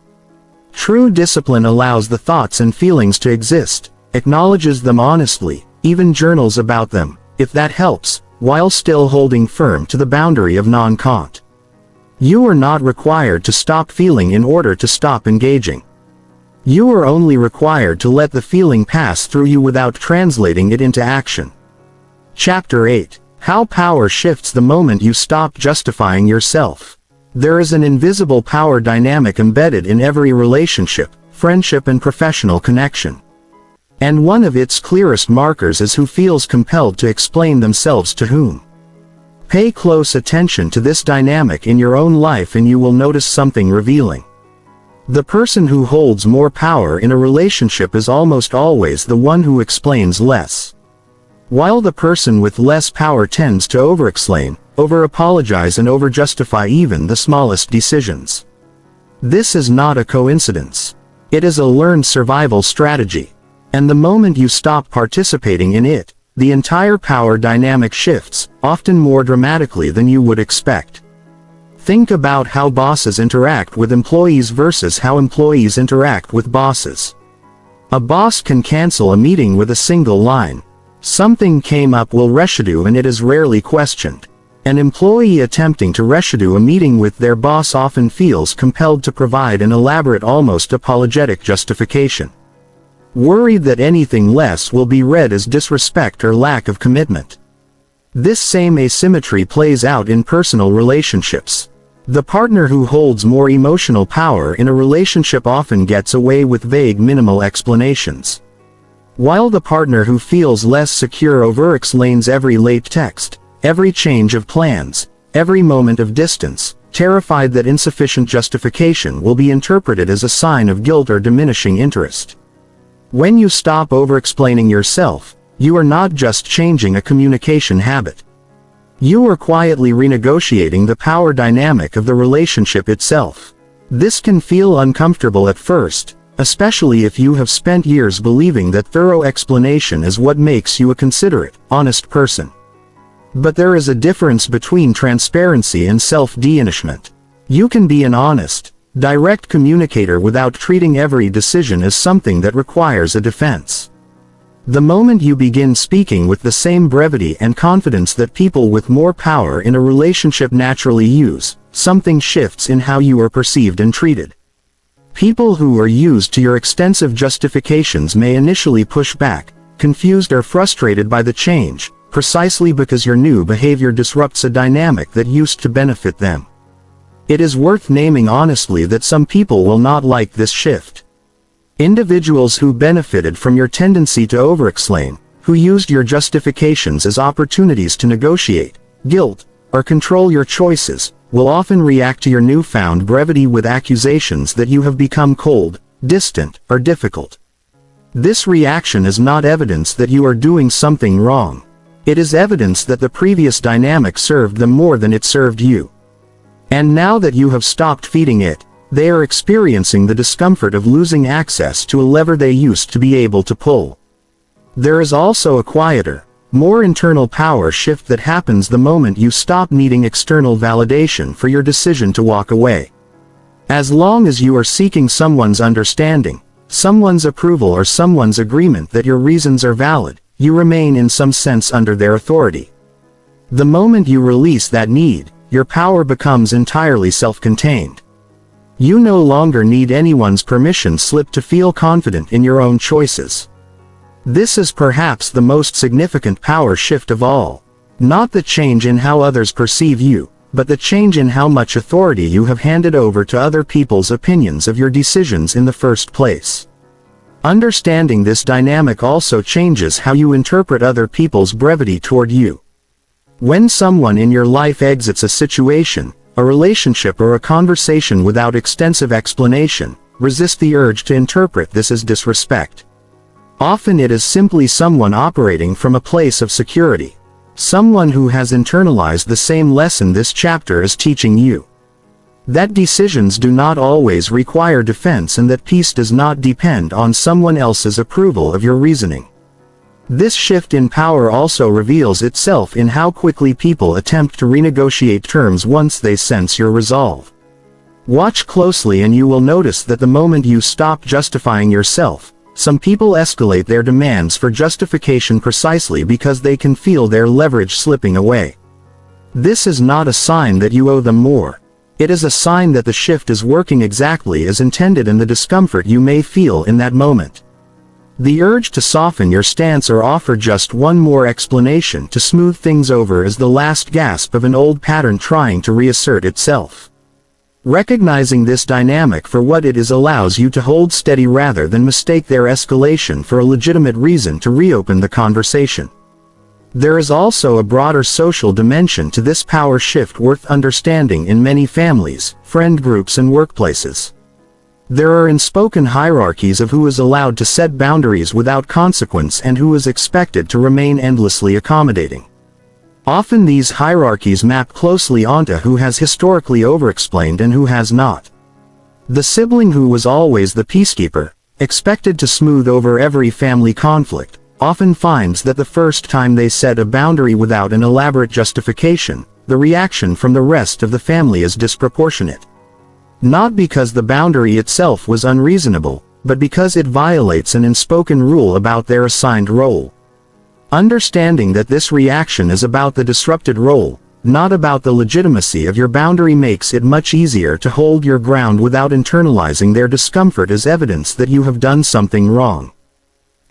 True discipline allows the thoughts and feelings to exist, acknowledges them honestly, even journals about them, if that helps, while still holding firm to the boundary of non-cont. You are not required to stop feeling in order to stop engaging. You are only required to let the feeling pass through you without translating it into action. Chapter 8. How power shifts the moment you stop justifying yourself. There is an invisible power dynamic embedded in every relationship, friendship, and professional connection. And one of its clearest markers is who feels compelled to explain themselves to whom. Pay close attention to this dynamic in your own life and you will notice something revealing. The person who holds more power in a relationship is almost always the one who explains less. While the person with less power tends to over-explain, over-apologize, and over-justify even the smallest decisions. This is not a coincidence. It is a learned survival strategy. And the moment you stop participating in it, the entire power dynamic shifts, often more dramatically than you would expect. Think about how bosses interact with employees versus how employees interact with bosses. A boss can cancel a meeting with a single line. Something came up, will reschedule, and it is rarely questioned. An employee attempting to reschedule a meeting with their boss often feels compelled to provide an elaborate, almost apologetic justification. Worried that anything less will be read as disrespect or lack of commitment. This same asymmetry plays out in personal relationships. The partner who holds more emotional power in a relationship often gets away with vague, minimal explanations. While the partner who feels less secure over-explains every late text, every change of plans, every moment of distance, terrified that insufficient justification will be interpreted as a sign of guilt or diminishing interest. When you stop over-explaining yourself, you are not just changing a communication habit. You are quietly renegotiating the power dynamic of the relationship itself. This can feel uncomfortable at first, especially if you have spent years believing that thorough explanation is what makes you a considerate, honest person. But there is a difference between transparency and self-diminishment. You can be an honest, direct communicator without treating every decision as something that requires a defense. The moment you begin speaking with the same brevity and confidence that people with more power in a relationship naturally use, something shifts in how you are perceived and treated. People who are used to your extensive justifications may initially push back, confused or frustrated by the change, precisely because your new behavior disrupts a dynamic that used to benefit them. It is worth naming honestly that some people will not like this shift. Individuals who benefited from your tendency to over-explain, who used your justifications as opportunities to negotiate, guilt, or control your choices, will often react to your newfound brevity with accusations that you have become cold, distant, or difficult. This reaction is not evidence that you are doing something wrong. It is evidence that the previous dynamic served them more than it served you. And now that you have stopped feeding it, they are experiencing the discomfort of losing access to a lever they used to be able to pull. There is also a quieter, more internal power shift that happens the moment you stop needing external validation for your decision to walk away. As long as you are seeking someone's understanding, someone's approval, or someone's agreement that your reasons are valid, you remain in some sense under their authority. The moment you release that need, your power becomes entirely self-contained. You no longer need anyone's permission slip to feel confident in your own choices. This is perhaps the most significant power shift of all. Not the change in how others perceive you, but the change in how much authority you have handed over to other people's opinions of your decisions in the first place. Understanding this dynamic also changes how you interpret other people's brevity toward you. When someone in your life exits a situation, a relationship, or a conversation without extensive explanation, resist the urge to interpret this as disrespect. Often it is simply someone operating from a place of security. Someone who has internalized the same lesson this chapter is teaching you. That decisions do not always require defense, and that peace does not depend on someone else's approval of your reasoning. This shift in power also reveals itself in how quickly people attempt to renegotiate terms once they sense your resolve. Watch closely and you will notice that the moment you stop justifying yourself, some people escalate their demands for justification precisely because they can feel their leverage slipping away. This is not a sign that you owe them more. It is a sign that the shift is working exactly as intended, and the discomfort you may feel in that moment. The urge to soften your stance or offer just one more explanation to smooth things over is the last gasp of an old pattern trying to reassert itself. Recognizing this dynamic for what it is allows you to hold steady rather than mistake their escalation for a legitimate reason to reopen the conversation. There is also a broader social dimension to this power shift worth understanding in many families, friend groups, and workplaces. There are unspoken hierarchies of who is allowed to set boundaries without consequence and who is expected to remain endlessly accommodating. Often these hierarchies map closely onto who has historically overexplained and who has not. The sibling who was always the peacekeeper, expected to smooth over every family conflict, often finds that the first time they set a boundary without an elaborate justification, the reaction from the rest of the family is disproportionate. Not because the boundary itself was unreasonable, but because it violates an unspoken rule about their assigned role. Understanding that this reaction is about the disrupted role, not about the legitimacy of your boundary, makes it much easier to hold your ground without internalizing their discomfort as evidence that you have done something wrong.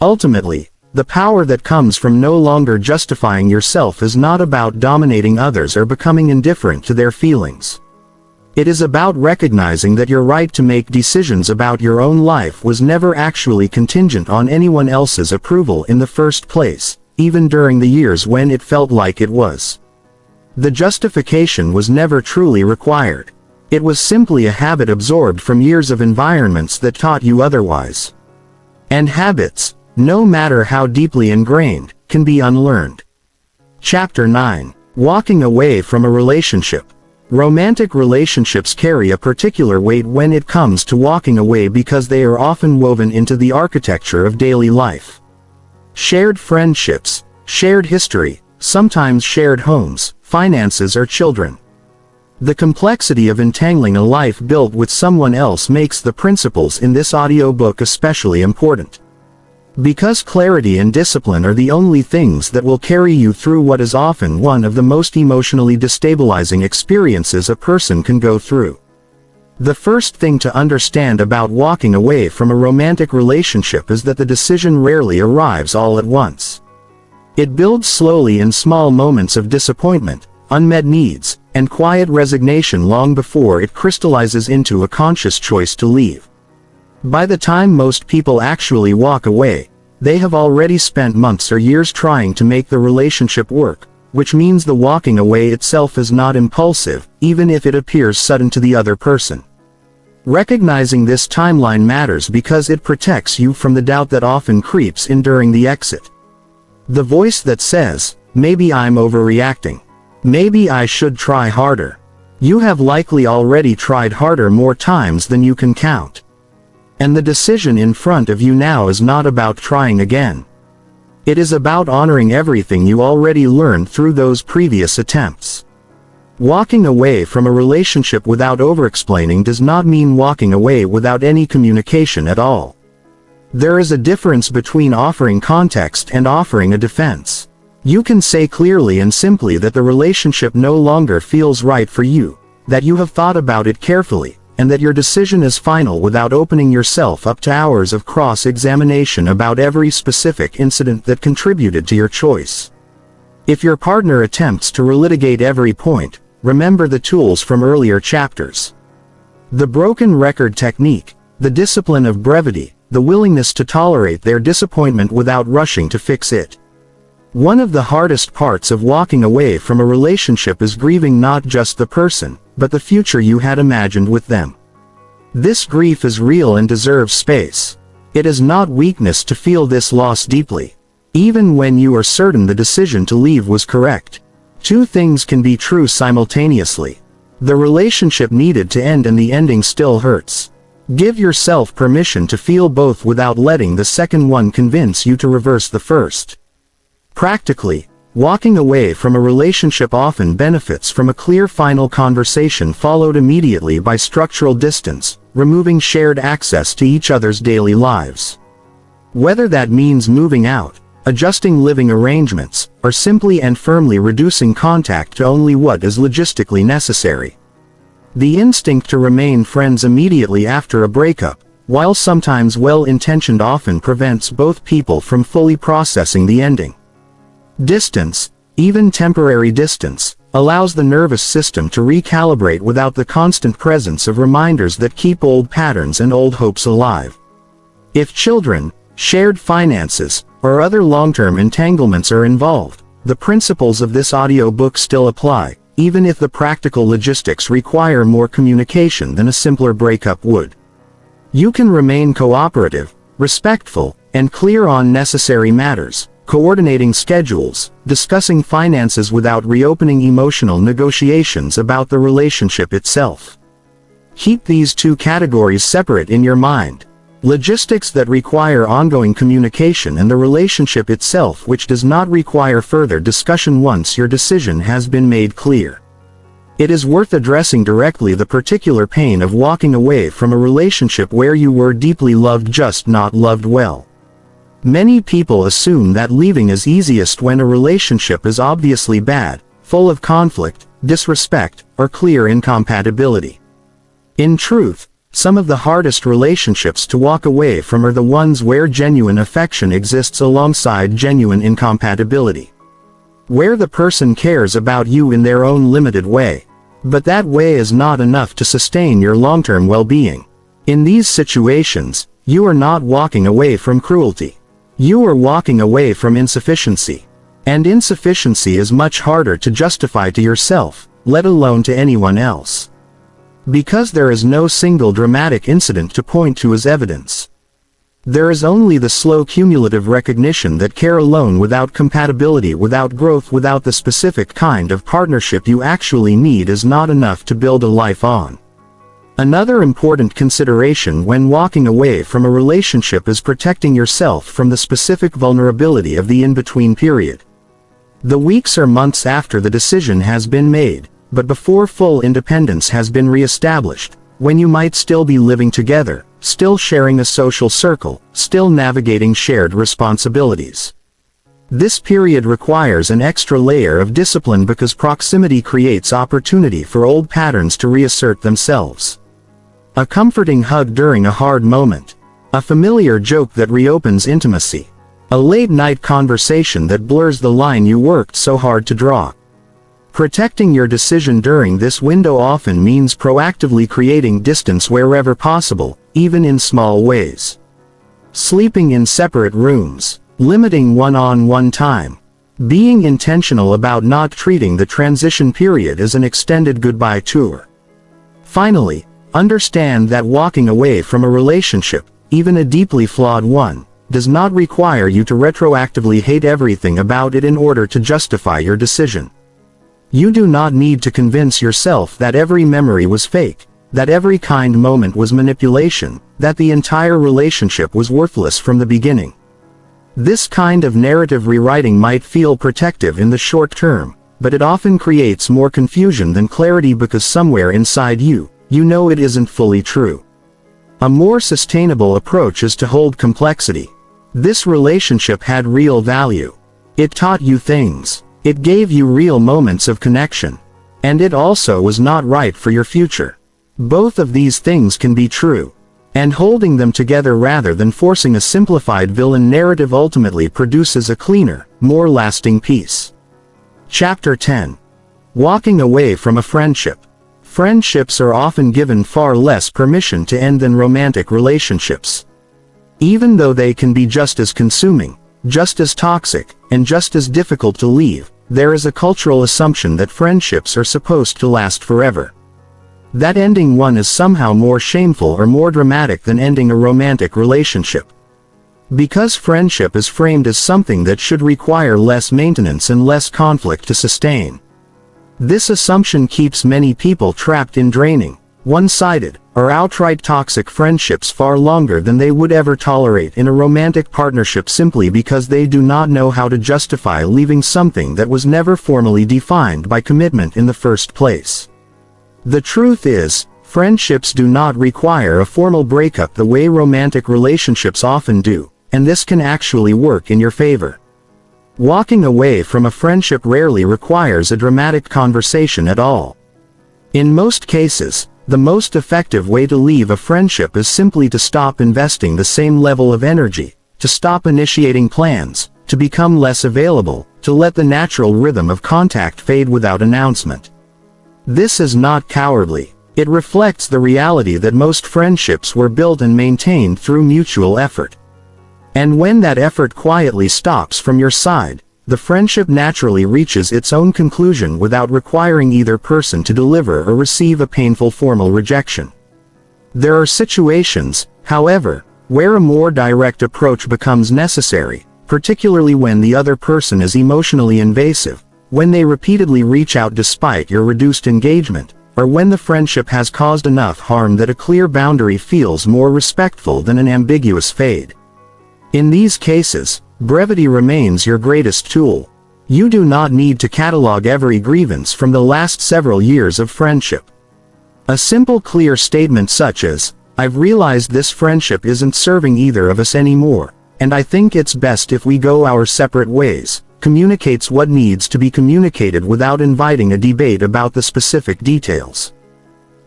Ultimately, the power that comes from no longer justifying yourself is not about dominating others or becoming indifferent to their feelings. It is about recognizing that your right to make decisions about your own life was never actually contingent on anyone else's approval in the first place, even during the years when it felt like it was. The justification was never truly required. It was simply a habit absorbed from years of environments that taught you otherwise. And habits, no matter how deeply ingrained, can be unlearned. Chapter 9. Walking away from a relationship. Romantic relationships carry a particular weight when it comes to walking away because they are often woven into the architecture of daily life. Shared friendships, shared history, sometimes shared homes, finances, or children. The complexity of entangling a life built with someone else makes the principles in this audiobook especially important. Because clarity and discipline are the only things that will carry you through what is often one of the most emotionally destabilizing experiences a person can go through. The first thing to understand about walking away from a romantic relationship is that the decision rarely arrives all at once. It builds slowly in small moments of disappointment, unmet needs, and quiet resignation long before it crystallizes into a conscious choice to leave. By the time most people actually walk away, They have already spent months or years trying to make the relationship work, which means the walking away itself is not impulsive, even if it appears sudden to the other person. Recognizing this timeline matters because it protects you from the doubt that often creeps in during the exit. The voice that says, "Maybe I'm overreacting. Maybe I should try harder." You have likely already tried harder more times than you can count. And the decision in front of you now is not about trying again. It is about honoring everything you already learned through those previous attempts. Walking away from a relationship without over-explaining does not mean walking away without any communication at all. There is a difference between offering context and offering a defense. You can say clearly and simply that the relationship no longer feels right for you, that you have thought about it carefully, and that your decision is final without opening yourself up to hours of cross-examination about every specific incident that contributed to your choice. If your partner attempts to relitigate every point, remember the tools from earlier chapters. The broken record technique, the discipline of brevity, the willingness to tolerate their disappointment without rushing to fix it. One of the hardest parts of walking away from a relationship is grieving not just the person, but the future you had imagined with them. This grief is real and deserves space. It is not weakness to feel this loss deeply, even when you are certain the decision to leave was correct. Two things can be true simultaneously. The relationship needed to end and the ending still hurts. Give yourself permission to feel both without letting the second one convince you to reverse the first. Practically, walking away from a relationship often benefits from a clear final conversation followed immediately by structural distance, removing shared access to each other's daily lives. Whether that means moving out, adjusting living arrangements, or simply and firmly reducing contact to only what is logistically necessary. The instinct to remain friends immediately after a breakup, while sometimes well-intentioned, often prevents both people from fully processing the ending. Distance, even temporary distance, allows the nervous system to recalibrate without the constant presence of reminders that keep old patterns and old hopes alive. If children, shared finances, or other long-term entanglements are involved, the principles of this audiobook still apply, even if the practical logistics require more communication than a simpler breakup would. You can remain cooperative, respectful, and clear on necessary matters, coordinating schedules, discussing finances without reopening emotional negotiations about the relationship itself. Keep these two categories separate in your mind. Logistics that require ongoing communication and the relationship itself which does not require further discussion once your decision has been made clear. It is worth addressing directly the particular pain of walking away from a relationship where you were deeply loved, just not loved well. Many people assume that leaving is easiest when a relationship is obviously bad, full of conflict, disrespect, or clear incompatibility. In truth, some of the hardest relationships to walk away from are the ones where genuine affection exists alongside genuine incompatibility. Where the person cares about you in their own limited way, but that way is not enough to sustain your long-term well-being. In these situations, you are not walking away from cruelty. You are walking away from insufficiency. And insufficiency is much harder to justify to yourself, let alone to anyone else. Because there is no single dramatic incident to point to as evidence. There is only the slow cumulative recognition that care alone, without compatibility, without growth, without the specific kind of partnership you actually need, is not enough to build a life on. Another important consideration when walking away from a relationship is protecting yourself from the specific vulnerability of the in-between period. The weeks or months after the decision has been made, but before full independence has been re-established, when you might still be living together, still sharing a social circle, still navigating shared responsibilities. This period requires an extra layer of discipline because proximity creates opportunity for old patterns to reassert themselves. A comforting hug during a hard moment. A familiar joke that reopens intimacy. A late-night conversation that blurs the line you worked so hard to draw. Protecting your decision during this window often means proactively creating distance wherever possible, even in small ways. sleeping in separate rooms, limiting one-on-one time, being intentional about not treating the transition period as an extended goodbye tour. Finally, understand that walking away from a relationship, even a deeply flawed one, does not require you to retroactively hate everything about it in order to justify your decision. You do not need to convince yourself that every memory was fake, that every kind moment was manipulation, that the entire relationship was worthless from the beginning. This kind of narrative rewriting might feel protective in the short term, but it often creates more confusion than clarity because somewhere inside you, you know it isn't fully true. A more sustainable approach is to hold complexity. This relationship had real value. It taught you things. It gave you real moments of connection. And it also was not right for your future. Both of these things can be true. And holding them together rather than forcing a simplified villain narrative ultimately produces a cleaner, more lasting peace. Chapter 10. Walking away from a friendship. Friendships are often given far less permission to end than romantic relationships. Even though they can be just as consuming, just as toxic, and just as difficult to leave, there is a cultural assumption that friendships are supposed to last forever. That ending one is somehow more shameful or more dramatic than ending a romantic relationship. Because friendship is framed as something that should require less maintenance and less conflict to sustain. This assumption keeps many people trapped in draining, one-sided, or outright toxic friendships far longer than they would ever tolerate in a romantic partnership simply because they do not know how to justify leaving something that was never formally defined by commitment in the first place. The truth is, friendships do not require a formal breakup the way romantic relationships often do, and this can actually work in your favor. Walking away from a friendship rarely requires a dramatic conversation at all. In most cases, the most effective way to leave a friendship is simply to stop investing the same level of energy, to stop initiating plans, to become less available, to let the natural rhythm of contact fade without announcement. This is not cowardly. It reflects the reality that most friendships were built and maintained through mutual effort. And when that effort quietly stops from your side, the friendship naturally reaches its own conclusion without requiring either person to deliver or receive a painful formal rejection. There are situations, however, where a more direct approach becomes necessary, particularly when the other person is emotionally invasive, when they repeatedly reach out despite your reduced engagement, or when the friendship has caused enough harm that a clear boundary feels more respectful than an ambiguous fade. In these cases, brevity remains your greatest tool. You do not need to catalog every grievance from the last several years of friendship. A simple clear statement such as, "I've realized this friendship isn't serving either of us anymore, and I think it's best if we go our separate ways," communicates what needs to be communicated without inviting a debate about the specific details.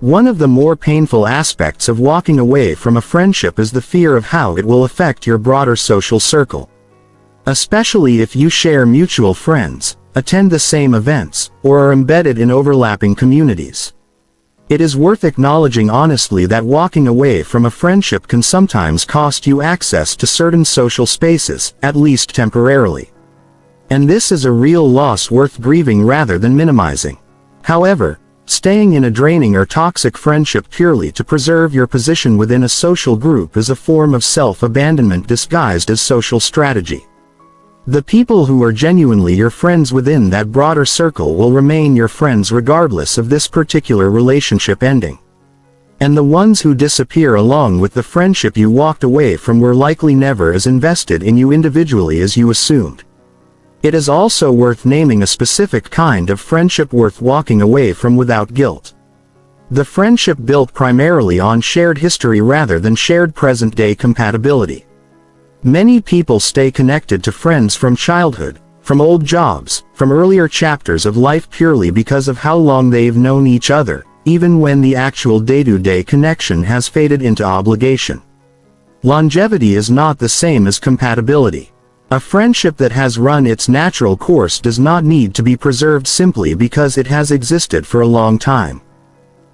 One of the more painful aspects of walking away from a friendship is the fear of how it will affect your broader social circle. Especially if you share mutual friends, attend the same events, or are embedded in overlapping communities. It is worth acknowledging honestly that walking away from a friendship can sometimes cost you access to certain social spaces, at least temporarily. And this is a real loss worth grieving rather than minimizing. However, staying in a draining or toxic friendship purely to preserve your position within a social group is a form of self-abandonment disguised as social strategy. The people who are genuinely your friends within that broader circle will remain your friends regardless of this particular relationship ending. And the ones who disappear along with the friendship you walked away from were likely never as invested in you individually as you assumed. It is also worth naming a specific kind of friendship worth walking away from without guilt. The friendship built primarily on shared history rather than shared present-day compatibility. Many people stay connected to friends from childhood, from old jobs, from earlier chapters of life purely because of how long they've known each other, even when the actual day-to-day connection has faded into obligation. Longevity is not the same as compatibility. A friendship that has run its natural course does not need to be preserved simply because it has existed for a long time.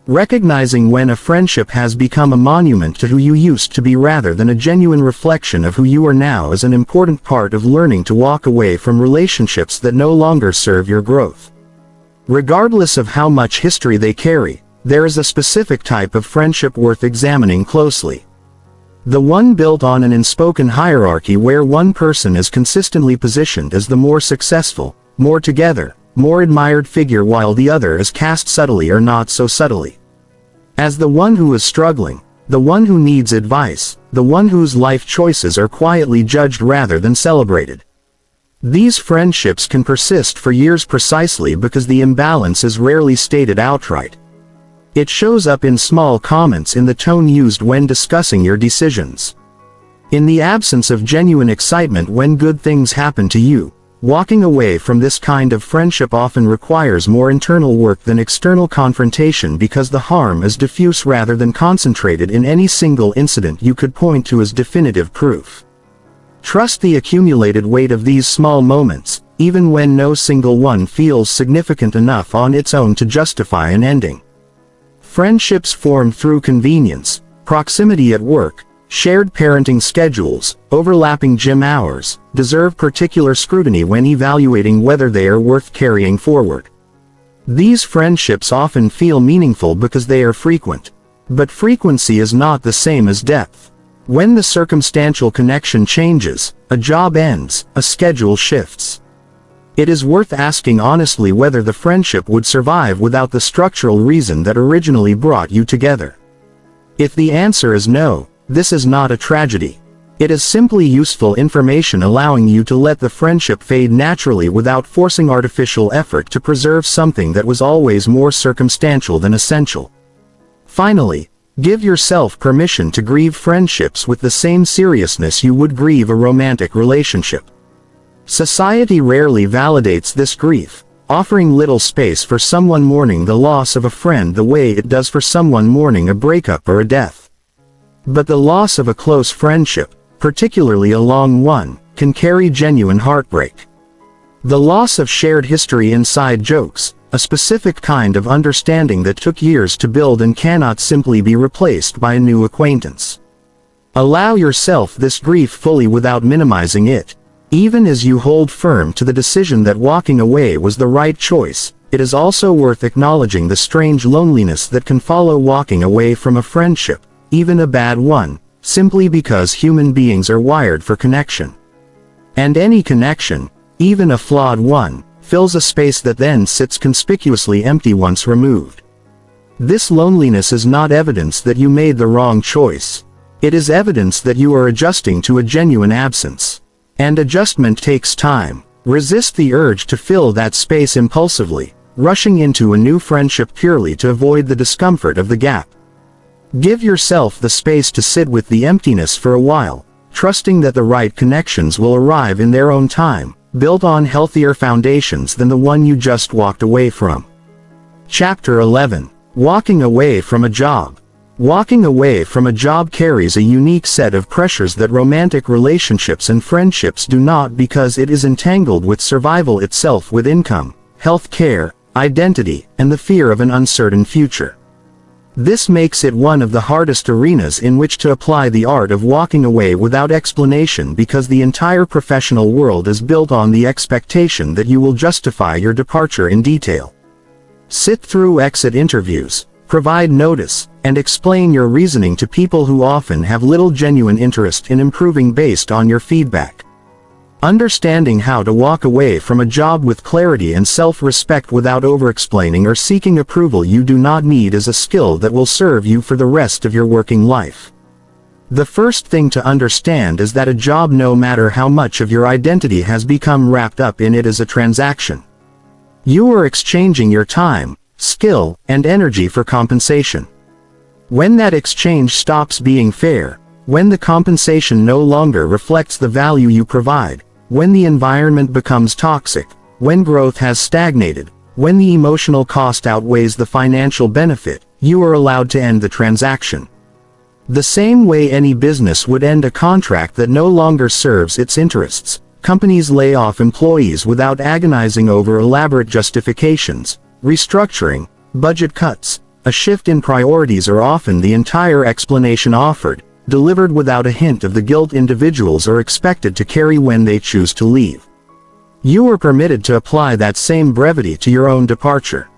Recognizing when a friendship has become a monument to who you used to be rather than a genuine reflection of who you are now is an important part of learning to walk away from relationships that no longer serve your growth. Regardless of how much history they carry, there is a specific type of friendship worth examining closely. The one built on an unspoken hierarchy where one person is consistently positioned as the more successful, more together, more admired figure while the other is cast subtly or not so subtly as the one who is struggling, the one who needs advice, the one whose life choices are quietly judged rather than celebrated. These friendships can persist for years precisely because the imbalance is rarely stated outright. It shows up in small comments in the tone used when discussing your decisions. In the absence of genuine excitement when good things happen to you, walking away from this kind of friendship often requires more internal work than external confrontation because the harm is diffuse rather than concentrated in any single incident you could point to as definitive proof. Trust the accumulated weight of these small moments, even when no single one feels significant enough on its own to justify an ending. Friendships formed through convenience, proximity at work, shared parenting schedules, overlapping gym hours, deserve particular scrutiny when evaluating whether they are worth carrying forward. These friendships often feel meaningful because they are frequent. But frequency is not the same as depth. When the circumstantial connection changes, a job ends, a schedule shifts. It is worth asking honestly whether the friendship would survive without the structural reason that originally brought you together. If the answer is no, this is not a tragedy. It is simply useful information allowing you to let the friendship fade naturally without forcing artificial effort to preserve something that was always more circumstantial than essential. Finally, give yourself permission to grieve friendships with the same seriousness you would grieve a romantic relationship. Society rarely validates this grief, offering little space for someone mourning the loss of a friend the way it does for someone mourning a breakup or a death. But the loss of a close friendship, particularly a long one, can carry genuine heartbreak. The loss of shared history, inside jokes, a specific kind of understanding that took years to build and cannot simply be replaced by a new acquaintance. Allow yourself this grief fully without minimizing it. Even as you hold firm to the decision that walking away was the right choice, it is also worth acknowledging the strange loneliness that can follow walking away from a friendship, even a bad one, simply because human beings are wired for connection. And any connection, even a flawed one, fills a space that then sits conspicuously empty once removed. This loneliness is not evidence that you made the wrong choice. It is evidence that you are adjusting to a genuine absence. And adjustment takes time. Resist the urge to fill that space impulsively, rushing into a new friendship purely to avoid the discomfort of the gap. Give yourself the space to sit with the emptiness for a while, trusting that the right connections will arrive in their own time, built on healthier foundations than the one you just walked away from. Chapter 11. Walking away from a job. Walking away from a job carries a unique set of pressures that romantic relationships and friendships do not, because it is entangled with survival itself, with income, health care, identity, and the fear of an uncertain future. This makes it one of the hardest arenas in which to apply the art of walking away without explanation, because the entire professional world is built on the expectation that you will justify your departure in detail. Sit through exit interviews, provide notice, and explain your reasoning to people who often have little genuine interest in improving based on your feedback. Understanding how to walk away from a job with clarity and self-respect without over-explaining or seeking approval you do not need is a skill that will serve you for the rest of your working life. The first thing to understand is that a job, no matter how much of your identity has become wrapped up in it, is a transaction. You are exchanging your time, skill, and energy for compensation. When that exchange stops being fair, when the compensation no longer reflects the value you provide, when the environment becomes toxic, when growth has stagnated, when the emotional cost outweighs the financial benefit, you are allowed to end the transaction. The same way any business would end a contract that no longer serves its interests, companies lay off employees without agonizing over elaborate justifications, restructuring, budget cuts, a shift in priorities, or often the entire explanation offered, delivered without a hint of the guilt individuals are expected to carry when they choose to leave. You are permitted to apply that same brevity to your own departure.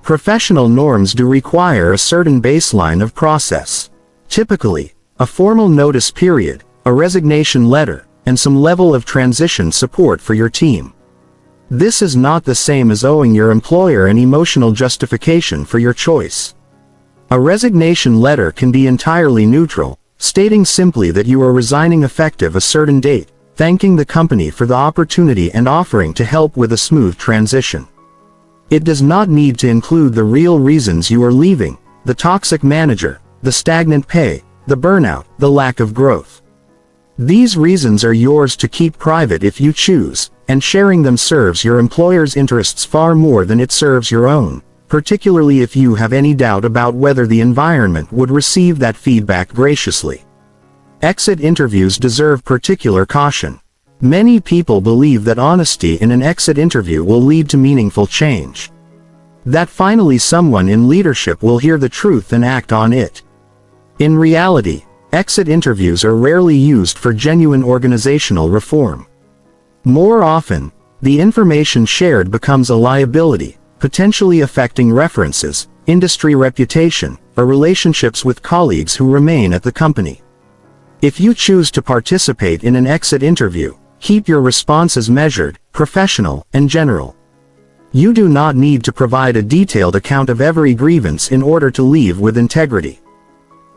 Professional norms do require a certain baseline of process. Typically, a formal notice period, a resignation letter, and some level of transition support for your team. This is not the same as owing your employer an emotional justification for your choice. A resignation letter can be entirely neutral, stating simply that you are resigning effective a certain date, thanking the company for the opportunity and offering to help with a smooth transition. It does not need to include the real reasons you are leaving: the toxic manager, the stagnant pay, the burnout, the lack of growth. These reasons are yours to keep private if you choose, and sharing them serves your employer's interests far more than it serves your own, particularly if you have any doubt about whether the environment would receive that feedback graciously. Exit interviews deserve particular caution. Many people believe that honesty in an exit interview will lead to meaningful change. That finally someone in leadership will hear the truth and act on it. In reality, exit interviews are rarely used for genuine organizational reform. More often, the information shared becomes a liability, potentially affecting references, industry reputation, or relationships with colleagues who remain at the company. If you choose to participate in an exit interview, keep your responses measured, professional, and general. You do not need to provide a detailed account of every grievance in order to leave with integrity.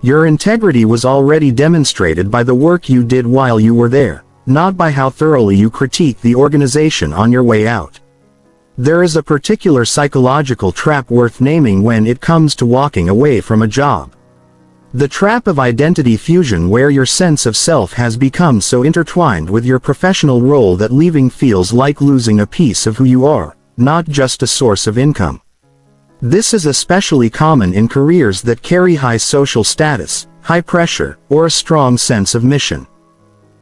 Your integrity was already demonstrated by the work you did while you were there, not by how thoroughly you critique the organization on your way out. There is a particular psychological trap worth naming when it comes to walking away from a job. The trap of identity fusion, where your sense of self has become so intertwined with your professional role that leaving feels like losing a piece of who you are, not just a source of income. This is especially common in careers that carry high social status, high pressure, or a strong sense of mission.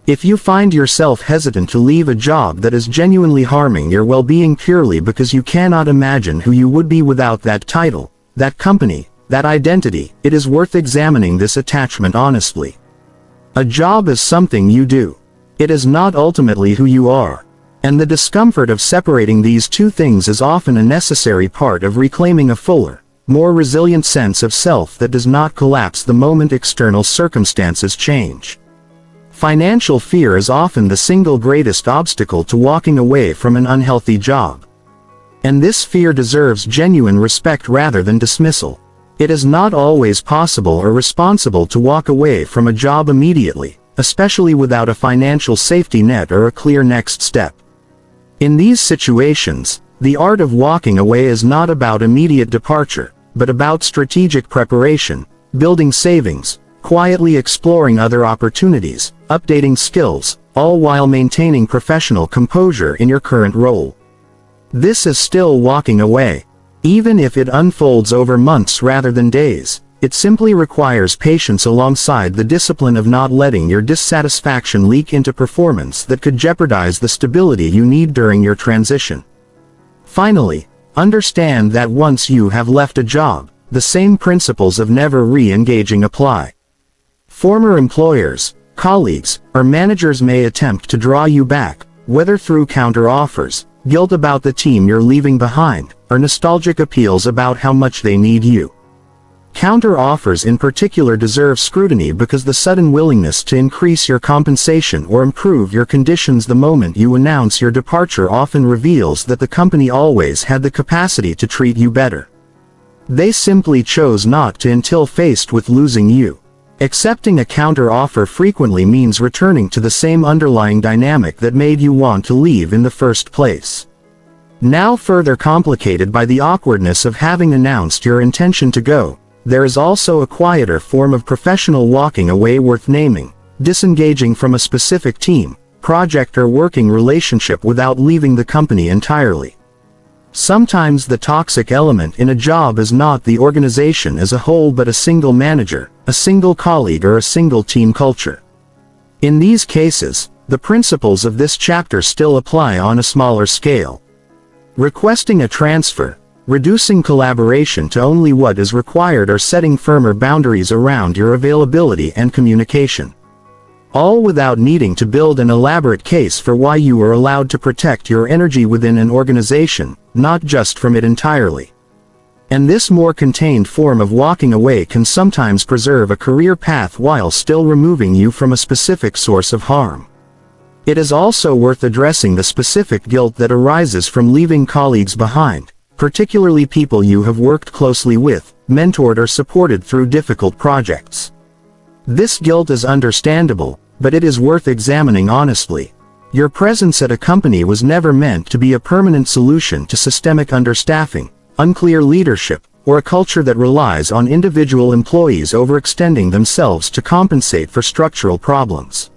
If you find yourself hesitant to leave a job that is genuinely harming your well-being purely because you cannot imagine who you would be without that title, that company, that identity, it is worth examining this attachment honestly. A job is something you do. It is not ultimately who you are. And the discomfort of separating these two things is often a necessary part of reclaiming a fuller, more resilient sense of self that does not collapse the moment external circumstances change. Financial fear is often the single greatest obstacle to walking away from an unhealthy job. And this fear deserves genuine respect rather than dismissal. It is not always possible or responsible to walk away from a job immediately, especially without a financial safety net or a clear next step. In these situations, the art of walking away is not about immediate departure, but about strategic preparation, building savings, quietly exploring other opportunities, updating skills, all while maintaining professional composure in your current role. This is still walking away. Even if it unfolds over months rather than days, it simply requires patience alongside the discipline of not letting your dissatisfaction leak into performance that could jeopardize the stability you need during your transition. Finally, understand that once you have left a job, the same principles of never re-engaging apply. Former employers, colleagues, or managers may attempt to draw you back, whether through counter-offers, guilt about the team you're leaving behind, or nostalgic appeals about how much they need you. Counter-offers in particular deserve scrutiny because the sudden willingness to increase your compensation or improve your conditions the moment you announce your departure often reveals that the company always had the capacity to treat you better. They simply chose not to until faced with losing you. Accepting a counter-offer frequently means returning to the same underlying dynamic that made you want to leave in the first place. Now further complicated by the awkwardness of having announced your intention to go, there is also a quieter form of professional walking away worth naming: disengaging from a specific team, project or working relationship without leaving the company entirely. Sometimes the toxic element in a job is not the organization as a whole but a single manager, a single colleague, or a single team culture. In these cases, the principles of this chapter still apply on a smaller scale. Requesting a transfer, reducing collaboration to only what is required or setting firmer boundaries around your availability and communication. All without needing to build an elaborate case for why you are allowed to protect your energy within an organization, not just from it entirely. And this more contained form of walking away can sometimes preserve a career path while still removing you from a specific source of harm. It is also worth addressing the specific guilt that arises from leaving colleagues behind, particularly people you have worked closely with, mentored or supported through difficult projects. This guilt is understandable, but it is worth examining honestly. Your presence at a company was never meant to be a permanent solution to systemic understaffing, unclear leadership, or a culture that relies on individual employees overextending themselves to compensate for structural problems.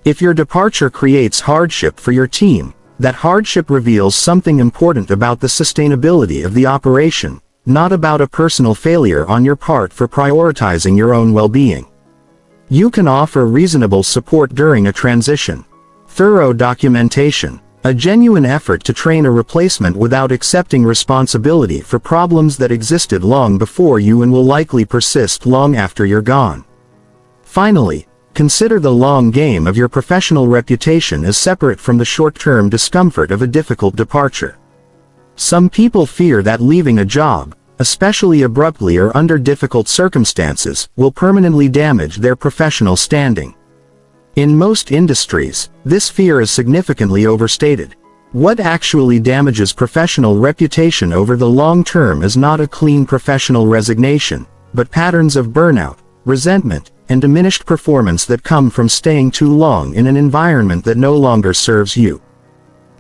If your departure creates hardship for your team, that hardship reveals something important about the sustainability of the operation, not about a personal failure on your part for prioritizing your own well-being. You can offer reasonable support during a transition. Thorough documentation, a genuine effort to train a replacement without accepting responsibility for problems that existed long before you and will likely persist long after you're gone. Finally, consider the long game of your professional reputation as separate from the short-term discomfort of a difficult departure. Some people fear that leaving a job, especially abruptly or under difficult circumstances, will permanently damage their professional standing. In most industries, this fear is significantly overstated. What actually damages professional reputation over the long term is not a clean professional resignation, but patterns of burnout, resentment, and diminished performance that come from staying too long in an environment that no longer serves you.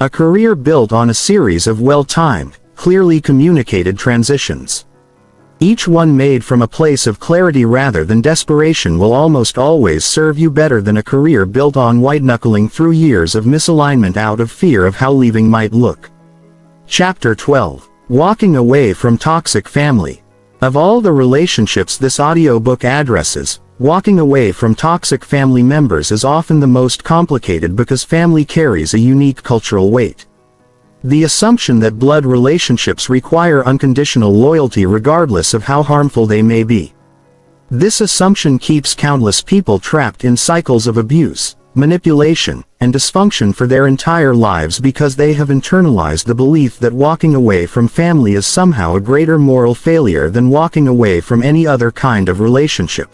A career built on a series of well-timed, clearly communicated transitions, each one made from a place of clarity rather than desperation, will almost always serve you better than a career built on white-knuckling through years of misalignment out of fear of how leaving might look. Chapter 12. Walking Away from Toxic Family. Of all the relationships this audiobook addresses, walking away from toxic family members is often the most complicated because family carries a unique cultural weight. The assumption that blood relationships require unconditional loyalty regardless of how harmful they may be. This assumption keeps countless people trapped in cycles of abuse, manipulation, and dysfunction for their entire lives because they have internalized the belief that walking away from family is somehow a greater moral failure than walking away from any other kind of relationship.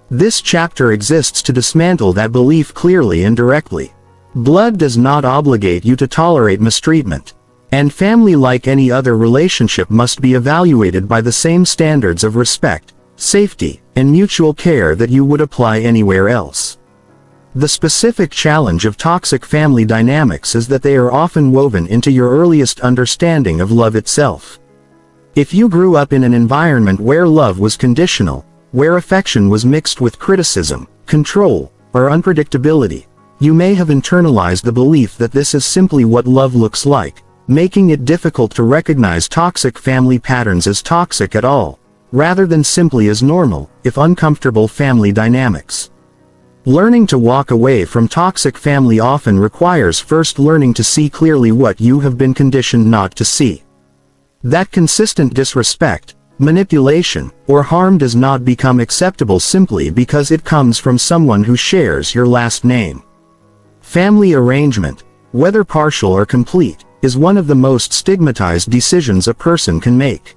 This chapter exists to dismantle that belief clearly and directly. Blood does not obligate you to tolerate mistreatment, and family, like any other relationship, must be evaluated by the same standards of respect, safety, and mutual care that you would apply anywhere else. The specific challenge of toxic family dynamics is that they are often woven into your earliest understanding of love itself. If you grew up in an environment where love was conditional, where affection was mixed with criticism, control, or unpredictability, you may have internalized the belief that this is simply what love looks like, making it difficult to recognize toxic family patterns as toxic at all, rather than simply as normal, if uncomfortable family dynamics. Learning to walk away from toxic family often requires first learning to see clearly what you have been conditioned not to see. That consistent disrespect, manipulation, or harm does not become acceptable simply because it comes from someone who shares your last name. Family arrangement, whether partial or complete, is one of the most stigmatized decisions a person can make.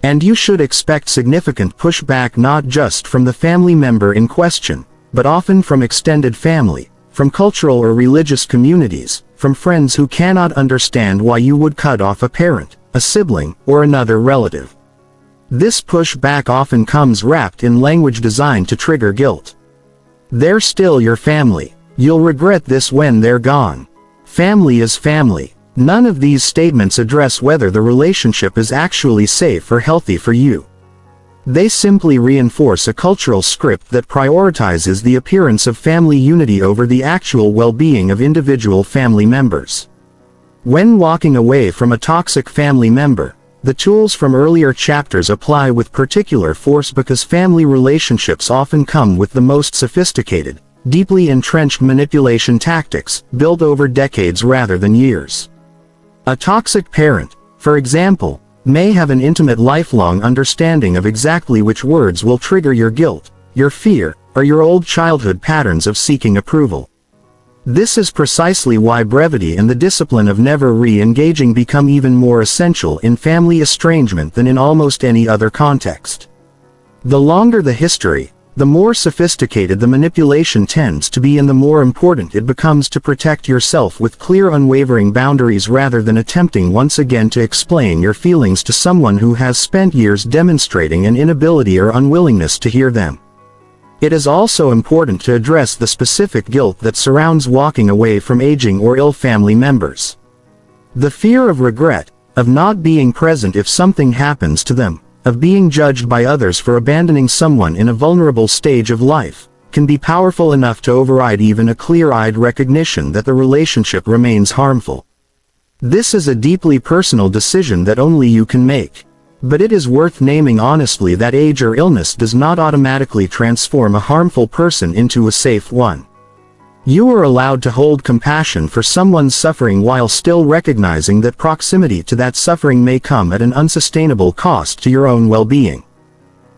And you should expect significant pushback not just from the family member in question, but often from extended family, from cultural or religious communities, from friends who cannot understand why you would cut off a parent, a sibling, or another relative. This pushback often comes wrapped in language designed to trigger guilt. They're still your family. You'll regret this when they're gone. Family is family. None of these statements address whether the relationship is actually safe or healthy for you. They simply reinforce a cultural script that prioritizes the appearance of family unity over the actual well-being of individual family members. When walking away from a toxic family member, the tools from earlier chapters apply with particular force because family relationships often come with the most sophisticated, deeply entrenched manipulation tactics, built over decades rather than years. A toxic parent, for example, may have an intimate lifelong understanding of exactly which words will trigger your guilt, your fear, or your old childhood patterns of seeking approval. This is precisely why brevity and the discipline of never re-engaging become even more essential in family estrangement than in almost any other context. The longer the history, the more sophisticated the manipulation tends to be, and the more important it becomes to protect yourself with clear, unwavering boundaries rather than attempting once again to explain your feelings to someone who has spent years demonstrating an inability or unwillingness to hear them. It is also important to address the specific guilt that surrounds walking away from aging or ill family members. The fear of regret, of not being present if something happens to them, of being judged by others for abandoning someone in a vulnerable stage of life, can be powerful enough to override even a clear-eyed recognition that the relationship remains harmful. This is a deeply personal decision that only you can make. But it is worth naming honestly that age or illness does not automatically transform a harmful person into a safe one. You are allowed to hold compassion for someone's suffering while still recognizing that proximity to that suffering may come at an unsustainable cost to your own well-being.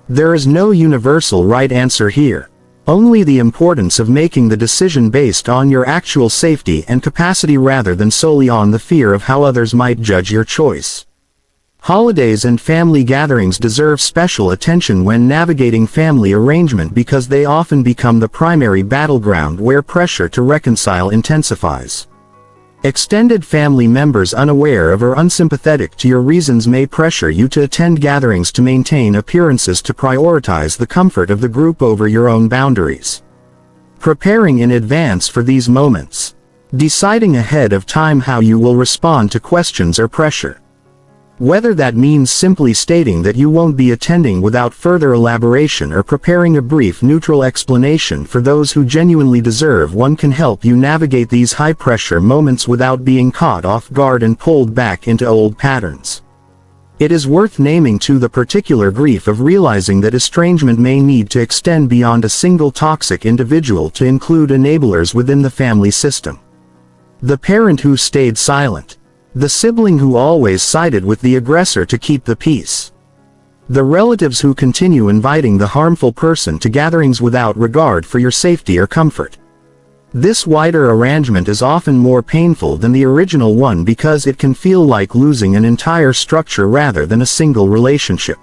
There is no universal right answer here, only the importance of making the decision based on your actual safety and capacity rather than solely on the fear of how others might judge your choice. Holidays and family gatherings deserve special attention when navigating family arrangement because they often become the primary battleground where pressure to reconcile intensifies. Extended family members unaware of or unsympathetic to your reasons may pressure you to attend gatherings to maintain appearances, to prioritize the comfort of the group over your own boundaries. Preparing in advance for these moments. Deciding ahead of time how you will respond to questions or pressure. Whether that means simply stating that you won't be attending without further elaboration or preparing a brief neutral explanation for those who genuinely deserve one, can help you navigate these high-pressure moments without being caught off guard and pulled back into old patterns. It is worth naming too the particular grief of realizing that estrangement may need to extend beyond a single toxic individual to include enablers within the family system. The parent who stayed silent. The sibling who always sided with the aggressor to keep the peace. The relatives who continue inviting the harmful person to gatherings without regard for your safety or comfort. This wider arrangement is often more painful than the original one because it can feel like losing an entire structure rather than a single relationship.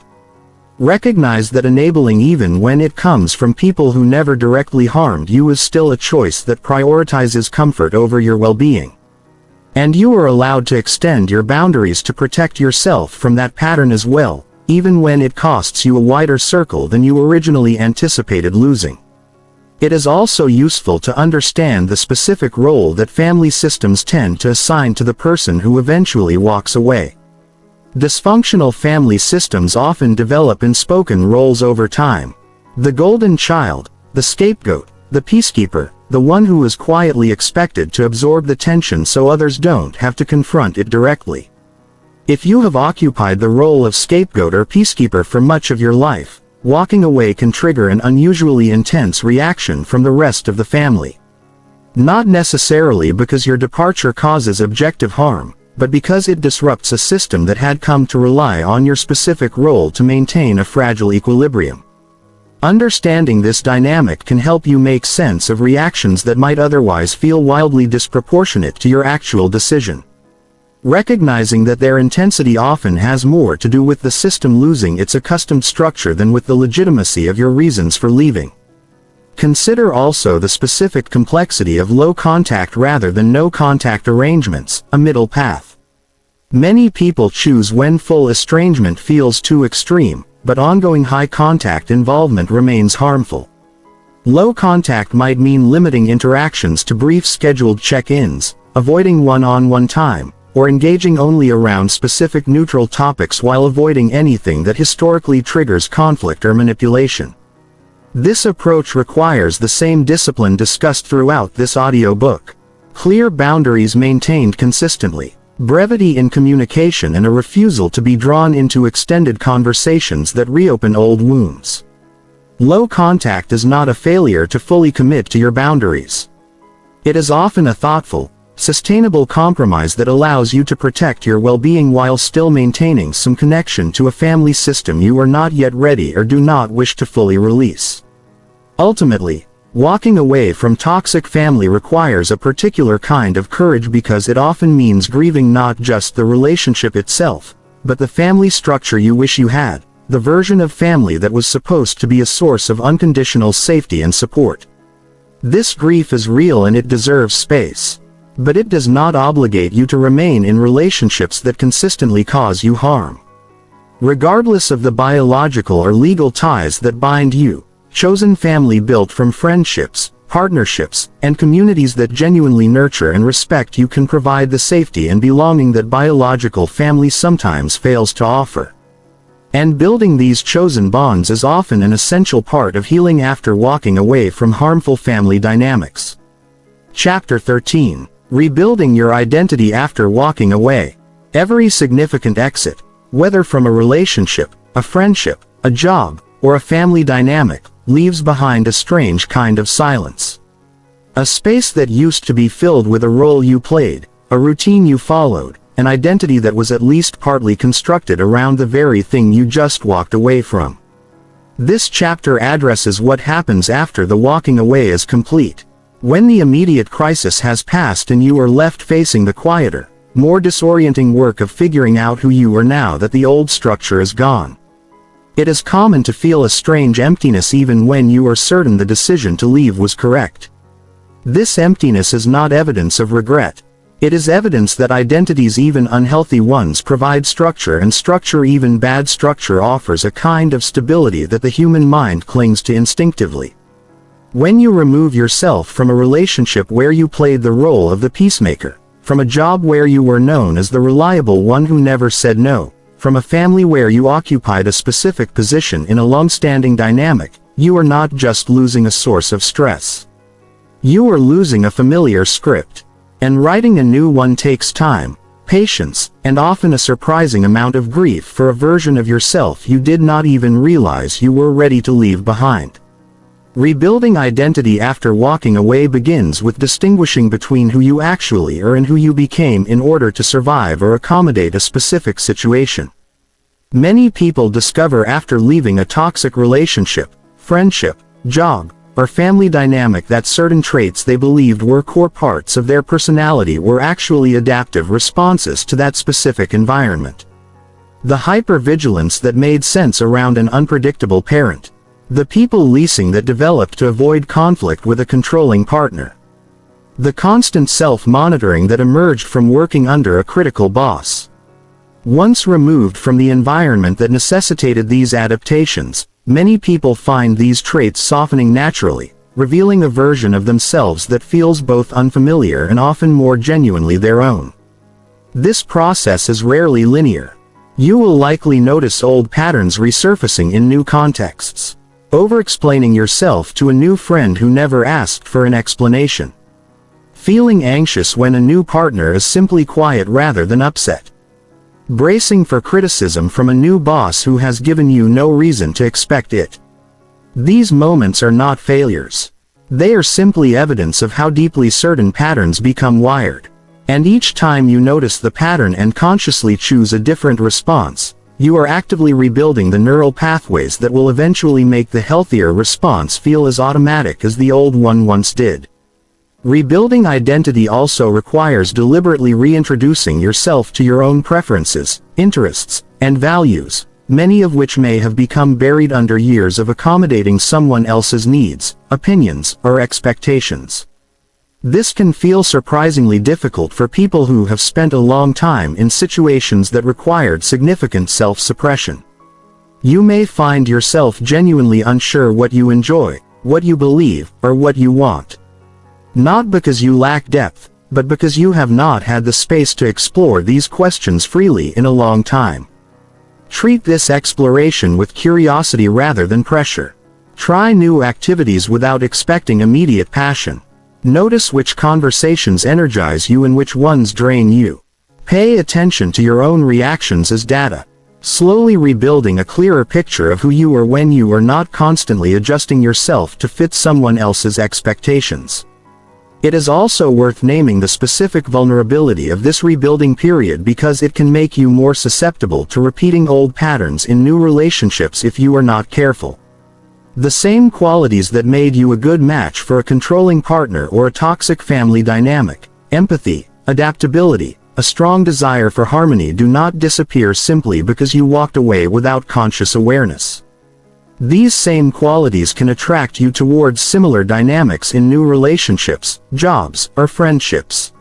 Recognize that enabling, even when it comes from people who never directly harmed you, is still a choice that prioritizes comfort over your well-being. And you are allowed to extend your boundaries to protect yourself from that pattern as well, even when it costs you a wider circle than you originally anticipated losing. It is also useful to understand the specific role that family systems tend to assign to the person who eventually walks away. Dysfunctional family systems often develop unspoken roles over time. The golden child, the scapegoat, the peacekeeper, the one who is quietly expected to absorb the tension so others don't have to confront it directly. If you have occupied the role of scapegoat or peacekeeper for much of your life, walking away can trigger an unusually intense reaction from the rest of the family. Not necessarily because your departure causes objective harm, but because it disrupts a system that had come to rely on your specific role to maintain a fragile equilibrium. Understanding this dynamic can help you make sense of reactions that might otherwise feel wildly disproportionate to your actual decision. Recognizing that their intensity often has more to do with the system losing its accustomed structure than with the legitimacy of your reasons for leaving. Consider also the specific complexity of low-contact rather than no-contact arrangements, a middle path. Many people choose when full estrangement feels too extreme, but ongoing high-contact involvement remains harmful. Low contact might mean limiting interactions to brief scheduled check-ins, avoiding one-on-one time, or engaging only around specific neutral topics while avoiding anything that historically triggers conflict or manipulation. This approach requires the same discipline discussed throughout this audiobook. Clear boundaries maintained consistently, brevity in communication, and a refusal to be drawn into extended conversations that reopen old wounds. Low contact is not a failure to fully commit to your boundaries. It is often a thoughtful, sustainable compromise that allows you to protect your well-being while still maintaining some connection to a family system you are not yet ready or do not wish to fully release. Ultimately, walking away from toxic family requires a particular kind of courage because it often means grieving not just the relationship itself, but the family structure you wish you had, the version of family that was supposed to be a source of unconditional safety and support. This grief is real and it deserves space. But it does not obligate you to remain in relationships that consistently cause you harm. Regardless of the biological or legal ties that bind you, chosen family built from friendships, partnerships, and communities that genuinely nurture and respect you can provide the safety and belonging that biological family sometimes fails to offer. And building these chosen bonds is often an essential part of healing after walking away from harmful family dynamics. Chapter 13. Rebuilding your identity after walking away. Every significant exit, whether from a relationship, a friendship, a job, or a family dynamic, leaves behind a strange kind of silence. A space that used to be filled with a role you played, a routine you followed, an identity that was at least partly constructed around the very thing you just walked away from. This chapter addresses what happens after the walking away is complete. When the immediate crisis has passed and you are left facing the quieter, more disorienting work of figuring out who you are now that the old structure is gone. It is common to feel a strange emptiness even when you are certain the decision to leave was correct. This emptiness is not evidence of regret. It is evidence that identities, even unhealthy ones, provide structure, and structure, even bad structure, offers a kind of stability that the human mind clings to instinctively. When you remove yourself from a relationship where you played the role of the peacemaker, from a job where you were known as the reliable one who never said no, from a family where you occupied a specific position in a long-standing dynamic, you are not just losing a source of stress. You are losing a familiar script. And writing a new one takes time, patience, and often a surprising amount of grief for a version of yourself you did not even realize you were ready to leave behind. Rebuilding identity after walking away begins with distinguishing between who you actually are and who you became in order to survive or accommodate a specific situation. Many people discover after leaving a toxic relationship, friendship, job, or family dynamic that certain traits they believed were core parts of their personality were actually adaptive responses to that specific environment. The hypervigilance that made sense around an unpredictable parent. The people-pleasing that developed to avoid conflict with a controlling partner. The constant self-monitoring that emerged from working under a critical boss. Once removed from the environment that necessitated these adaptations, many people find these traits softening naturally, revealing a version of themselves that feels both unfamiliar and often more genuinely their own. This process is rarely linear. You will likely notice old patterns resurfacing in new contexts. Over-explaining yourself to a new friend who never asked for an explanation. Feeling anxious when a new partner is simply quiet rather than upset. Bracing for criticism from a new boss who has given you no reason to expect it. These moments are not failures. They are simply evidence of how deeply certain patterns become wired. And each time you notice the pattern and consciously choose a different response, you are actively rebuilding the neural pathways that will eventually make the healthier response feel as automatic as the old one once did. Rebuilding identity also requires deliberately reintroducing yourself to your own preferences, interests, and values, many of which may have become buried under years of accommodating someone else's needs, opinions, or expectations. This can feel surprisingly difficult for people who have spent a long time in situations that required significant self-suppression. You may find yourself genuinely unsure what you enjoy, what you believe, or what you want. Not because you lack depth, but because you have not had the space to explore these questions freely in a long time. Treat this exploration with curiosity rather than pressure. Try new activities without expecting immediate passion. Notice which conversations energize you and which ones drain you. Pay attention to your own reactions as data. Slowly rebuilding a clearer picture of who you are when you are not constantly adjusting yourself to fit someone else's expectations. It is also worth naming the specific vulnerability of this rebuilding period because it can make you more susceptible to repeating old patterns in new relationships if you are not careful. The same qualities that made you a good match for a controlling partner or a toxic family dynamic, empathy, adaptability, a strong desire for harmony, do not disappear simply because you walked away without conscious awareness. These same qualities can attract you towards similar dynamics in new relationships, jobs, or friendships.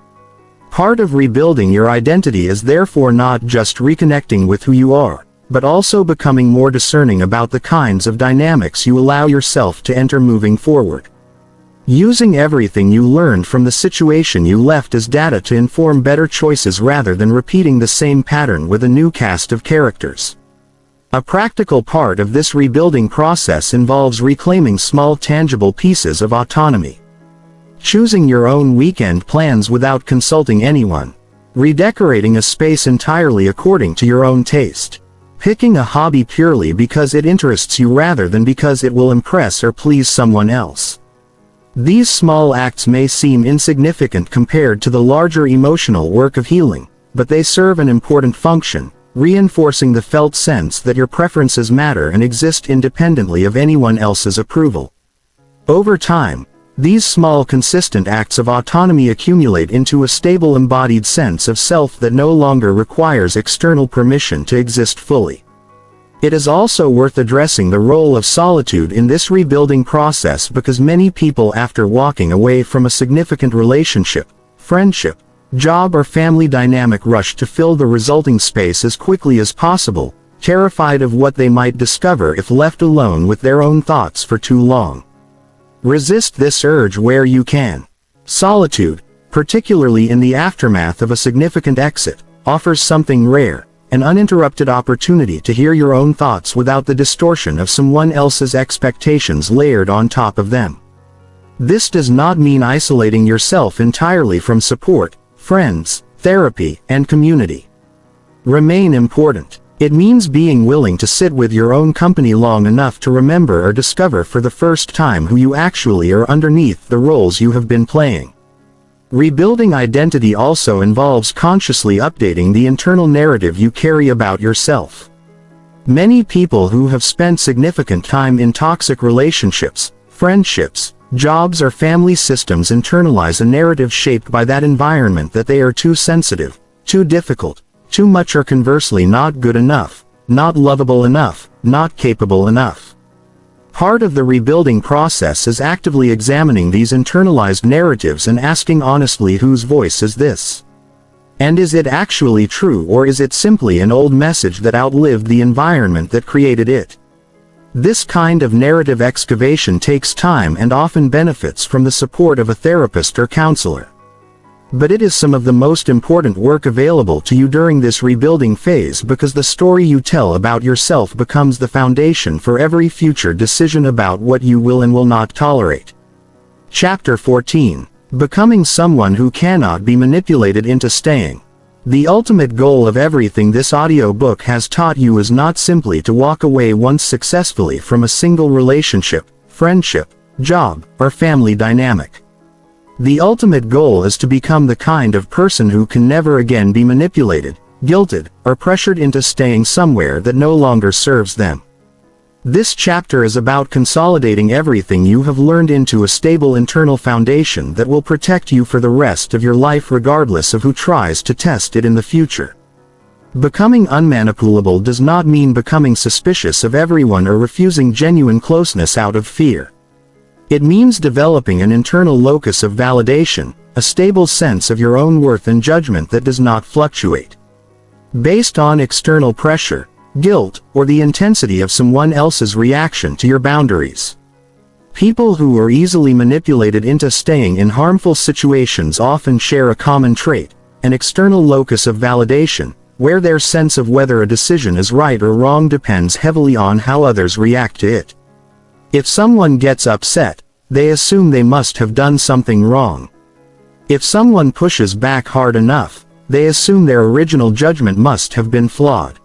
Part of rebuilding your identity is therefore not just reconnecting with who you are, but also becoming more discerning about the kinds of dynamics you allow yourself to enter moving forward. Using everything you learned from the situation you left as data to inform better choices rather than repeating the same pattern with a new cast of characters. A practical part of this rebuilding process involves reclaiming small tangible pieces of autonomy. Choosing your own weekend plans without consulting anyone. Redecorating a space entirely according to your own taste. Picking a hobby purely because it interests you rather than because it will impress or please someone else. These small acts may seem insignificant compared to the larger emotional work of healing, but they serve an important function, reinforcing the felt sense that your preferences matter and exist independently of anyone else's approval. Over time, these small consistent acts of autonomy accumulate into a stable embodied sense of self that no longer requires external permission to exist fully. It is also worth addressing the role of solitude in this rebuilding process because many people, after walking away from a significant relationship, friendship, job or family dynamic, rush to fill the resulting space as quickly as possible, terrified of what they might discover if left alone with their own thoughts for too long. Resist this urge where you can. Solitude, particularly in the aftermath of a significant exit, offers something rare, an uninterrupted opportunity to hear your own thoughts without the distortion of someone else's expectations layered on top of them. This does not mean isolating yourself entirely from support, friends, therapy, and community. Remain important. It means being willing to sit with your own company long enough to remember or discover for the first time who you actually are underneath the roles you have been playing. Rebuilding identity also involves consciously updating the internal narrative you carry about yourself. Many people who have spent significant time in toxic relationships, friendships, jobs or family systems internalize a narrative shaped by that environment that they are too sensitive, too difficult, too much, or conversely not good enough, not lovable enough, not capable enough. Part of the rebuilding process is actively examining these internalized narratives and asking honestly, whose voice is this? And is it actually true, or is it simply an old message that outlived the environment that created it? This kind of narrative excavation takes time and often benefits from the support of a therapist or counselor. But it is some of the most important work available to you during this rebuilding phase because the story you tell about yourself becomes the foundation for every future decision about what you will and will not tolerate. Chapter 14. Becoming someone who cannot be manipulated into staying. The ultimate goal of everything this audiobook has taught you is not simply to walk away once successfully from a single relationship, friendship, job, or family dynamic. The ultimate goal is to become the kind of person who can never again be manipulated, guilted, or pressured into staying somewhere that no longer serves them. This chapter is about consolidating everything you have learned into a stable internal foundation that will protect you for the rest of your life regardless of who tries to test it in the future. Becoming unmanipulable does not mean becoming suspicious of everyone or refusing genuine closeness out of fear. It means developing an internal locus of validation, a stable sense of your own worth and judgment that does not fluctuate based on external pressure, guilt, or the intensity of someone else's reaction to your boundaries. People who are easily manipulated into staying in harmful situations often share a common trait, an external locus of validation, where their sense of whether a decision is right or wrong depends heavily on how others react to it. If someone gets upset, they assume they must have done something wrong. If someone pushes back hard enough, they assume their original judgment must have been flawed.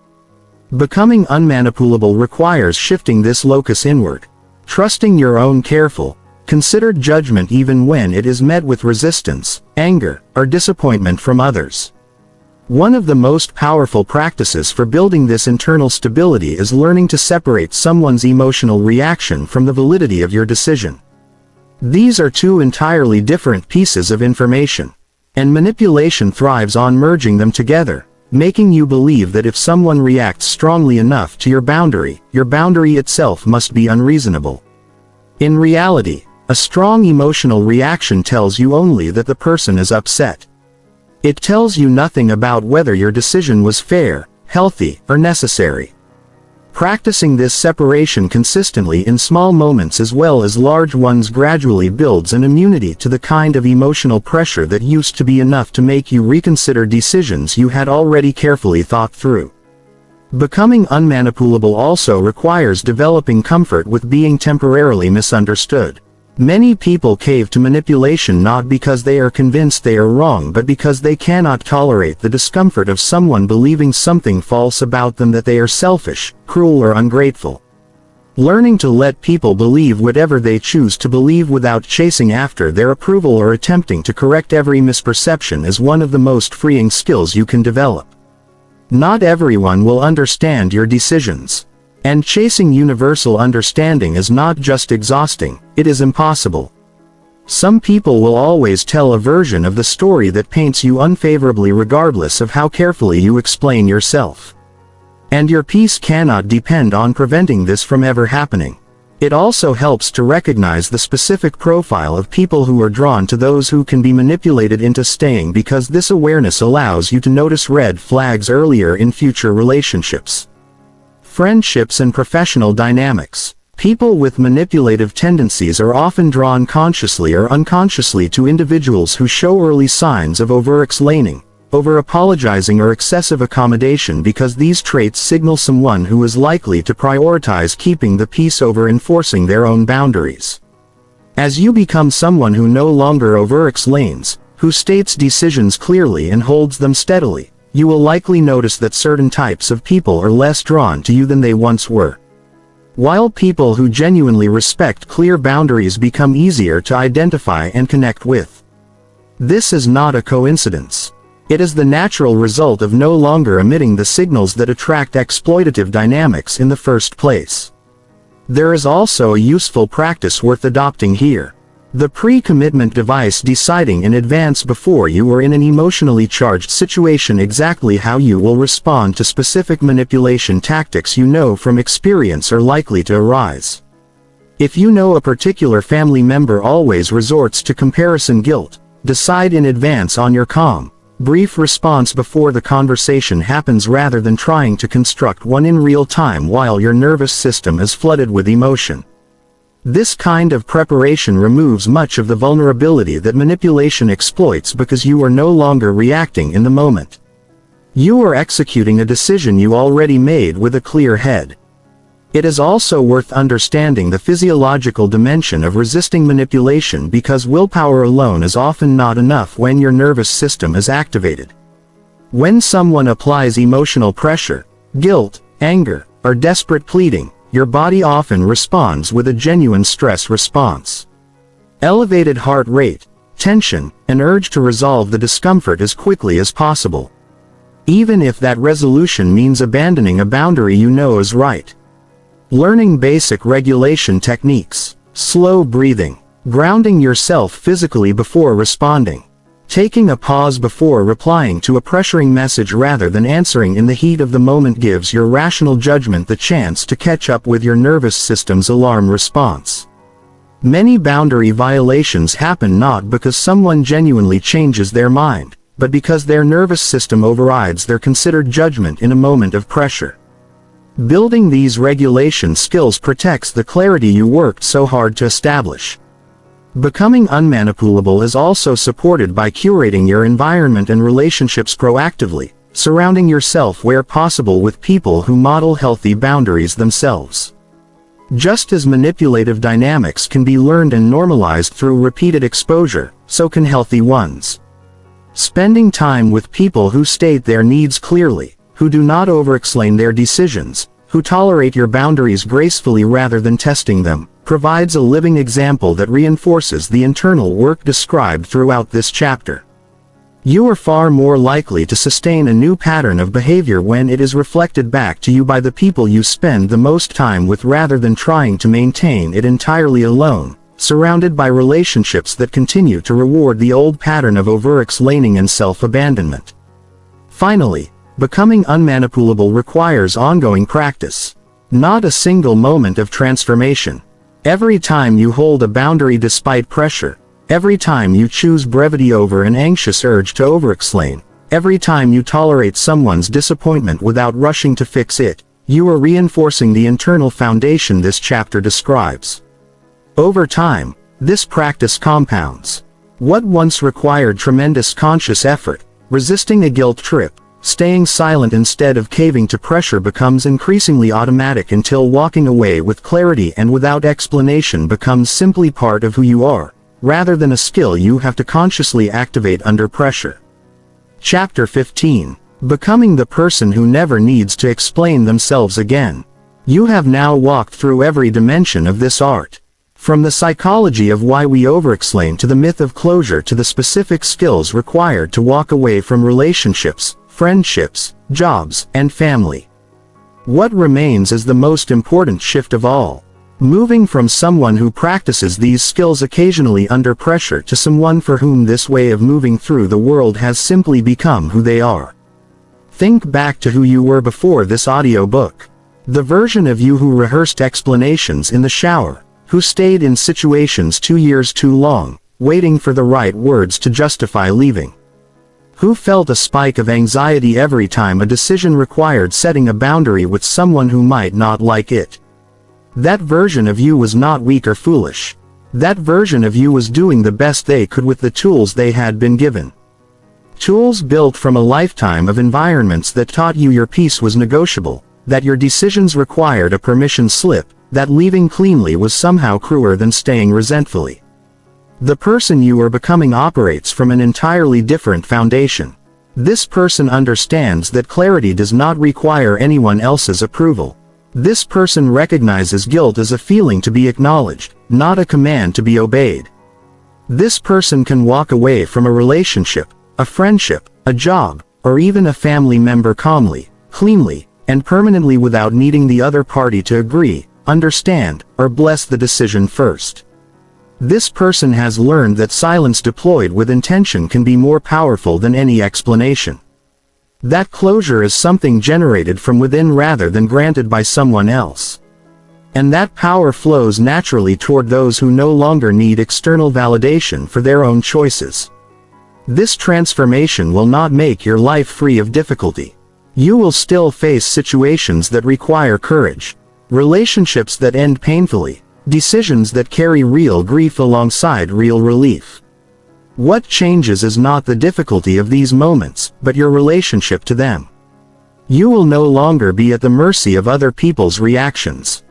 Becoming unmanipulable requires shifting this locus inward, trusting your own careful, Consider judgment even when it is met with resistance, anger, or disappointment from others. One of the most powerful practices for building this internal stability is learning to separate someone's emotional reaction from the validity of your decision. These are two entirely different pieces of information, and manipulation thrives on merging them together, making you believe that if someone reacts strongly enough to your boundary itself must be unreasonable. In reality, a strong emotional reaction tells you only that the person is upset. It tells you nothing about whether your decision was fair, healthy, or necessary. Practicing this separation consistently in small moments as well as large ones gradually builds an immunity to the kind of emotional pressure that used to be enough to make you reconsider decisions you had already carefully thought through. Becoming unmanipulable also requires developing comfort with being temporarily misunderstood. Many people cave to manipulation not because they are convinced they are wrong but because they cannot tolerate the discomfort of someone believing something false about them, that they are selfish, cruel, or ungrateful. Learning to let people believe whatever they choose to believe without chasing after their approval or attempting to correct every misperception is one of the most freeing skills you can develop. Not everyone will understand your decisions. And chasing universal understanding is not just exhausting, it is impossible. Some people will always tell a version of the story that paints you unfavorably regardless of how carefully you explain yourself. And your peace cannot depend on preventing this from ever happening. It also helps to recognize the specific profile of people who are drawn to those who can be manipulated into staying, because this awareness allows you to notice red flags earlier in future relationships. Friendships and professional dynamics. People with manipulative tendencies are often drawn consciously or unconsciously to individuals who show early signs of over-explaining, over-apologizing, or excessive accommodation, because these traits signal someone who is likely to prioritize keeping the peace over enforcing their own boundaries. As you become someone who no longer over-explains, who states decisions clearly and holds them steadily, you will likely notice that certain types of people are less drawn to you than they once were. While people who genuinely respect clear boundaries become easier to identify and connect with. This is not a coincidence. It is the natural result of no longer emitting the signals that attract exploitative dynamics in the first place. There is also a useful practice worth adopting here. The pre-commitment device, deciding in advance before you are in an emotionally charged situation exactly how you will respond to specific manipulation tactics you know from experience are likely to arise. If you know a particular family member always resorts to comparison guilt, decide in advance on your calm, brief response before the conversation happens rather than trying to construct one in real time while your nervous system is flooded with emotion. This kind of preparation removes much of the vulnerability that manipulation exploits because you are no longer reacting in the moment. You are executing a decision you already made with a clear head. It is also worth understanding the physiological dimension of resisting manipulation, because willpower alone is often not enough when your nervous system is activated. When someone applies emotional pressure, guilt, anger, or desperate pleading, your body often responds with a genuine stress response. Elevated heart rate, tension, and urge to resolve the discomfort as quickly as possible. Even if that resolution means abandoning a boundary you know is right. Learning basic regulation techniques. Slow breathing. Grounding yourself physically before responding. Taking a pause before replying to a pressuring message rather than answering in the heat of the moment gives your rational judgment the chance to catch up with your nervous system's alarm response. Many boundary violations happen not because someone genuinely changes their mind, but because their nervous system overrides their considered judgment in a moment of pressure. Building these regulation skills protects the clarity you worked so hard to establish. Becoming unmanipulable is also supported by curating your environment and relationships proactively, surrounding yourself where possible with people who model healthy boundaries themselves. Just as manipulative dynamics can be learned and normalized through repeated exposure, so can healthy ones. Spending time with people who state their needs clearly, who do not over-explain their decisions, who tolerate your boundaries gracefully rather than testing them, provides a living example that reinforces the internal work described throughout this chapter. You are far more likely to sustain a new pattern of behavior when it is reflected back to you by the people you spend the most time with rather than trying to maintain it entirely alone, surrounded by relationships that continue to reward the old pattern of overexplaining and self-abandonment. Finally, becoming unmanipulable requires ongoing practice, not a single moment of transformation. Every time you hold a boundary despite pressure, every time you choose brevity over an anxious urge to overexplain, every time you tolerate someone's disappointment without rushing to fix it, you are reinforcing the internal foundation this chapter describes. Over time, this practice compounds. What once required tremendous conscious effort, resisting a guilt trip, staying silent instead of caving to pressure, becomes increasingly automatic until walking away with clarity and without explanation becomes simply part of who you are, rather than a skill you have to consciously activate under pressure. Chapter 15. Becoming the person who never needs to explain themselves again. You have now walked through every dimension of this art. From the psychology of why we overexplain to the myth of closure to the specific skills required to walk away from relationships, friendships, jobs, and family. What remains is the most important shift of all. Moving from someone who practices these skills occasionally under pressure to someone for whom this way of moving through the world has simply become who they are. Think back to who you were before this audiobook. The version of you who rehearsed explanations in the shower, who stayed in situations 2 years too long, waiting for the right words to justify leaving. Who felt a spike of anxiety every time a decision required setting a boundary with someone who might not like it. That version of you was not weak or foolish. That version of you was doing the best they could with the tools they had been given. Tools built from a lifetime of environments that taught you your peace was negotiable, that your decisions required a permission slip, that leaving cleanly was somehow crueler than staying resentfully. The person you are becoming operates from an entirely different foundation. This person understands that clarity does not require anyone else's approval. This person recognizes guilt as a feeling to be acknowledged, not a command to be obeyed. This person can walk away from a relationship, a friendship, a job, or even a family member calmly, cleanly, and permanently without needing the other party to agree, understand, or bless the decision first. This person has learned that silence deployed with intention can be more powerful than any explanation. That closure is something generated from within rather than granted by someone else. And that power flows naturally toward those who no longer need external validation for their own choices. This transformation will not make your life free of difficulty. You will still face situations that require courage, relationships that end painfully, decisions that carry real grief alongside real relief. What changes is not the difficulty of these moments, but your relationship to them. You will no longer be at the mercy of other people's reactions.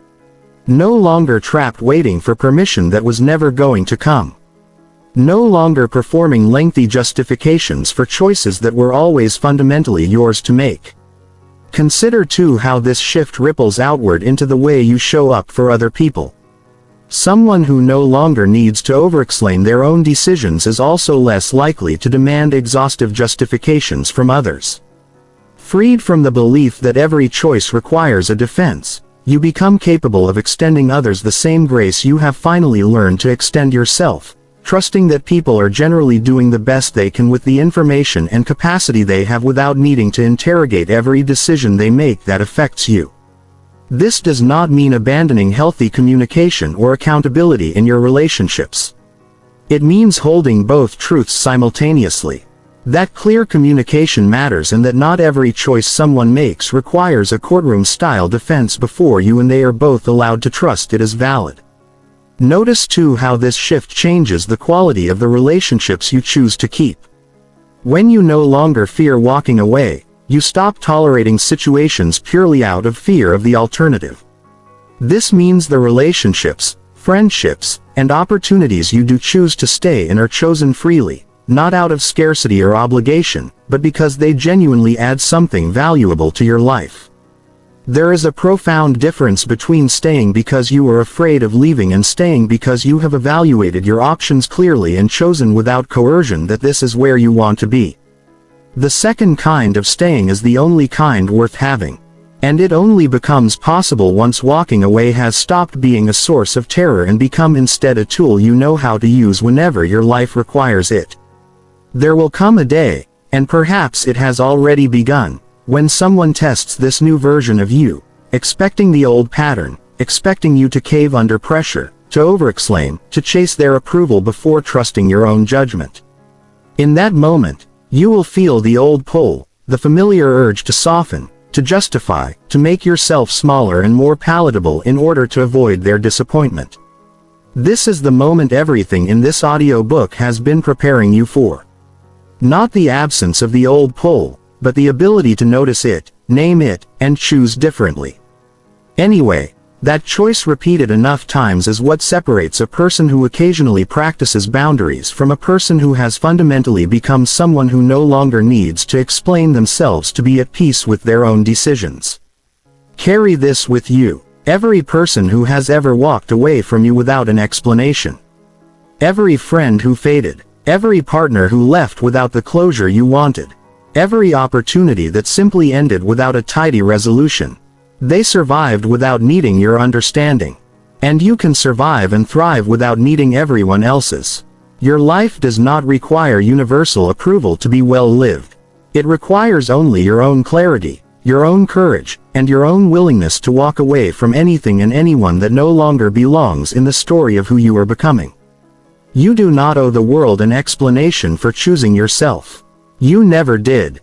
No longer trapped waiting for permission that was never going to come. No longer performing lengthy justifications for choices that were always fundamentally yours to make. Consider too how this shift ripples outward into the way you show up for other people. Someone who no longer needs to overexplain their own decisions is also less likely to demand exhaustive justifications from others. Freed from the belief that every choice requires a defense, you become capable of extending others the same grace you have finally learned to extend yourself, trusting that people are generally doing the best they can with the information and capacity they have without needing to interrogate every decision they make that affects you. This does not mean abandoning healthy communication or accountability in your relationships. It means holding both truths simultaneously. That clear communication matters and that not every choice someone makes requires a courtroom-style defense before you and they are both allowed to trust it as valid. Notice too how this shift changes the quality of the relationships you choose to keep. When you no longer fear walking away, you stop tolerating situations purely out of fear of the alternative. This means the relationships, friendships, and opportunities you do choose to stay in are chosen freely, not out of scarcity or obligation, but because they genuinely add something valuable to your life. There is a profound difference between staying because you are afraid of leaving and staying because you have evaluated your options clearly and chosen without coercion that this is where you want to be. The second kind of staying is the only kind worth having. And it only becomes possible once walking away has stopped being a source of terror and become instead a tool you know how to use whenever your life requires it. There will come a day, and perhaps it has already begun, when someone tests this new version of you, expecting the old pattern, expecting you to cave under pressure, to overexplain, to chase their approval before trusting your own judgment. In that moment, you will feel the old pull, the familiar urge to soften, to justify, to make yourself smaller and more palatable in order to avoid their disappointment. This is the moment everything in this audiobook has been preparing you for. Not the absence of the old pull, but the ability to notice it, name it, and choose differently. Anyway, that choice repeated enough times is what separates a person who occasionally practices boundaries from a person who has fundamentally become someone who no longer needs to explain themselves to be at peace with their own decisions. Carry this with you. Every person who has ever walked away from you without an explanation. Every friend who faded. Every partner who left without the closure you wanted. Every opportunity that simply ended without a tidy resolution. They survived without needing your understanding. And you can survive and thrive without needing everyone else's. Your life does not require universal approval to be well lived. It requires only your own clarity, your own courage, and your own willingness to walk away from anything and anyone that no longer belongs in the story of who you are becoming. You do not owe the world an explanation for choosing yourself. You never did.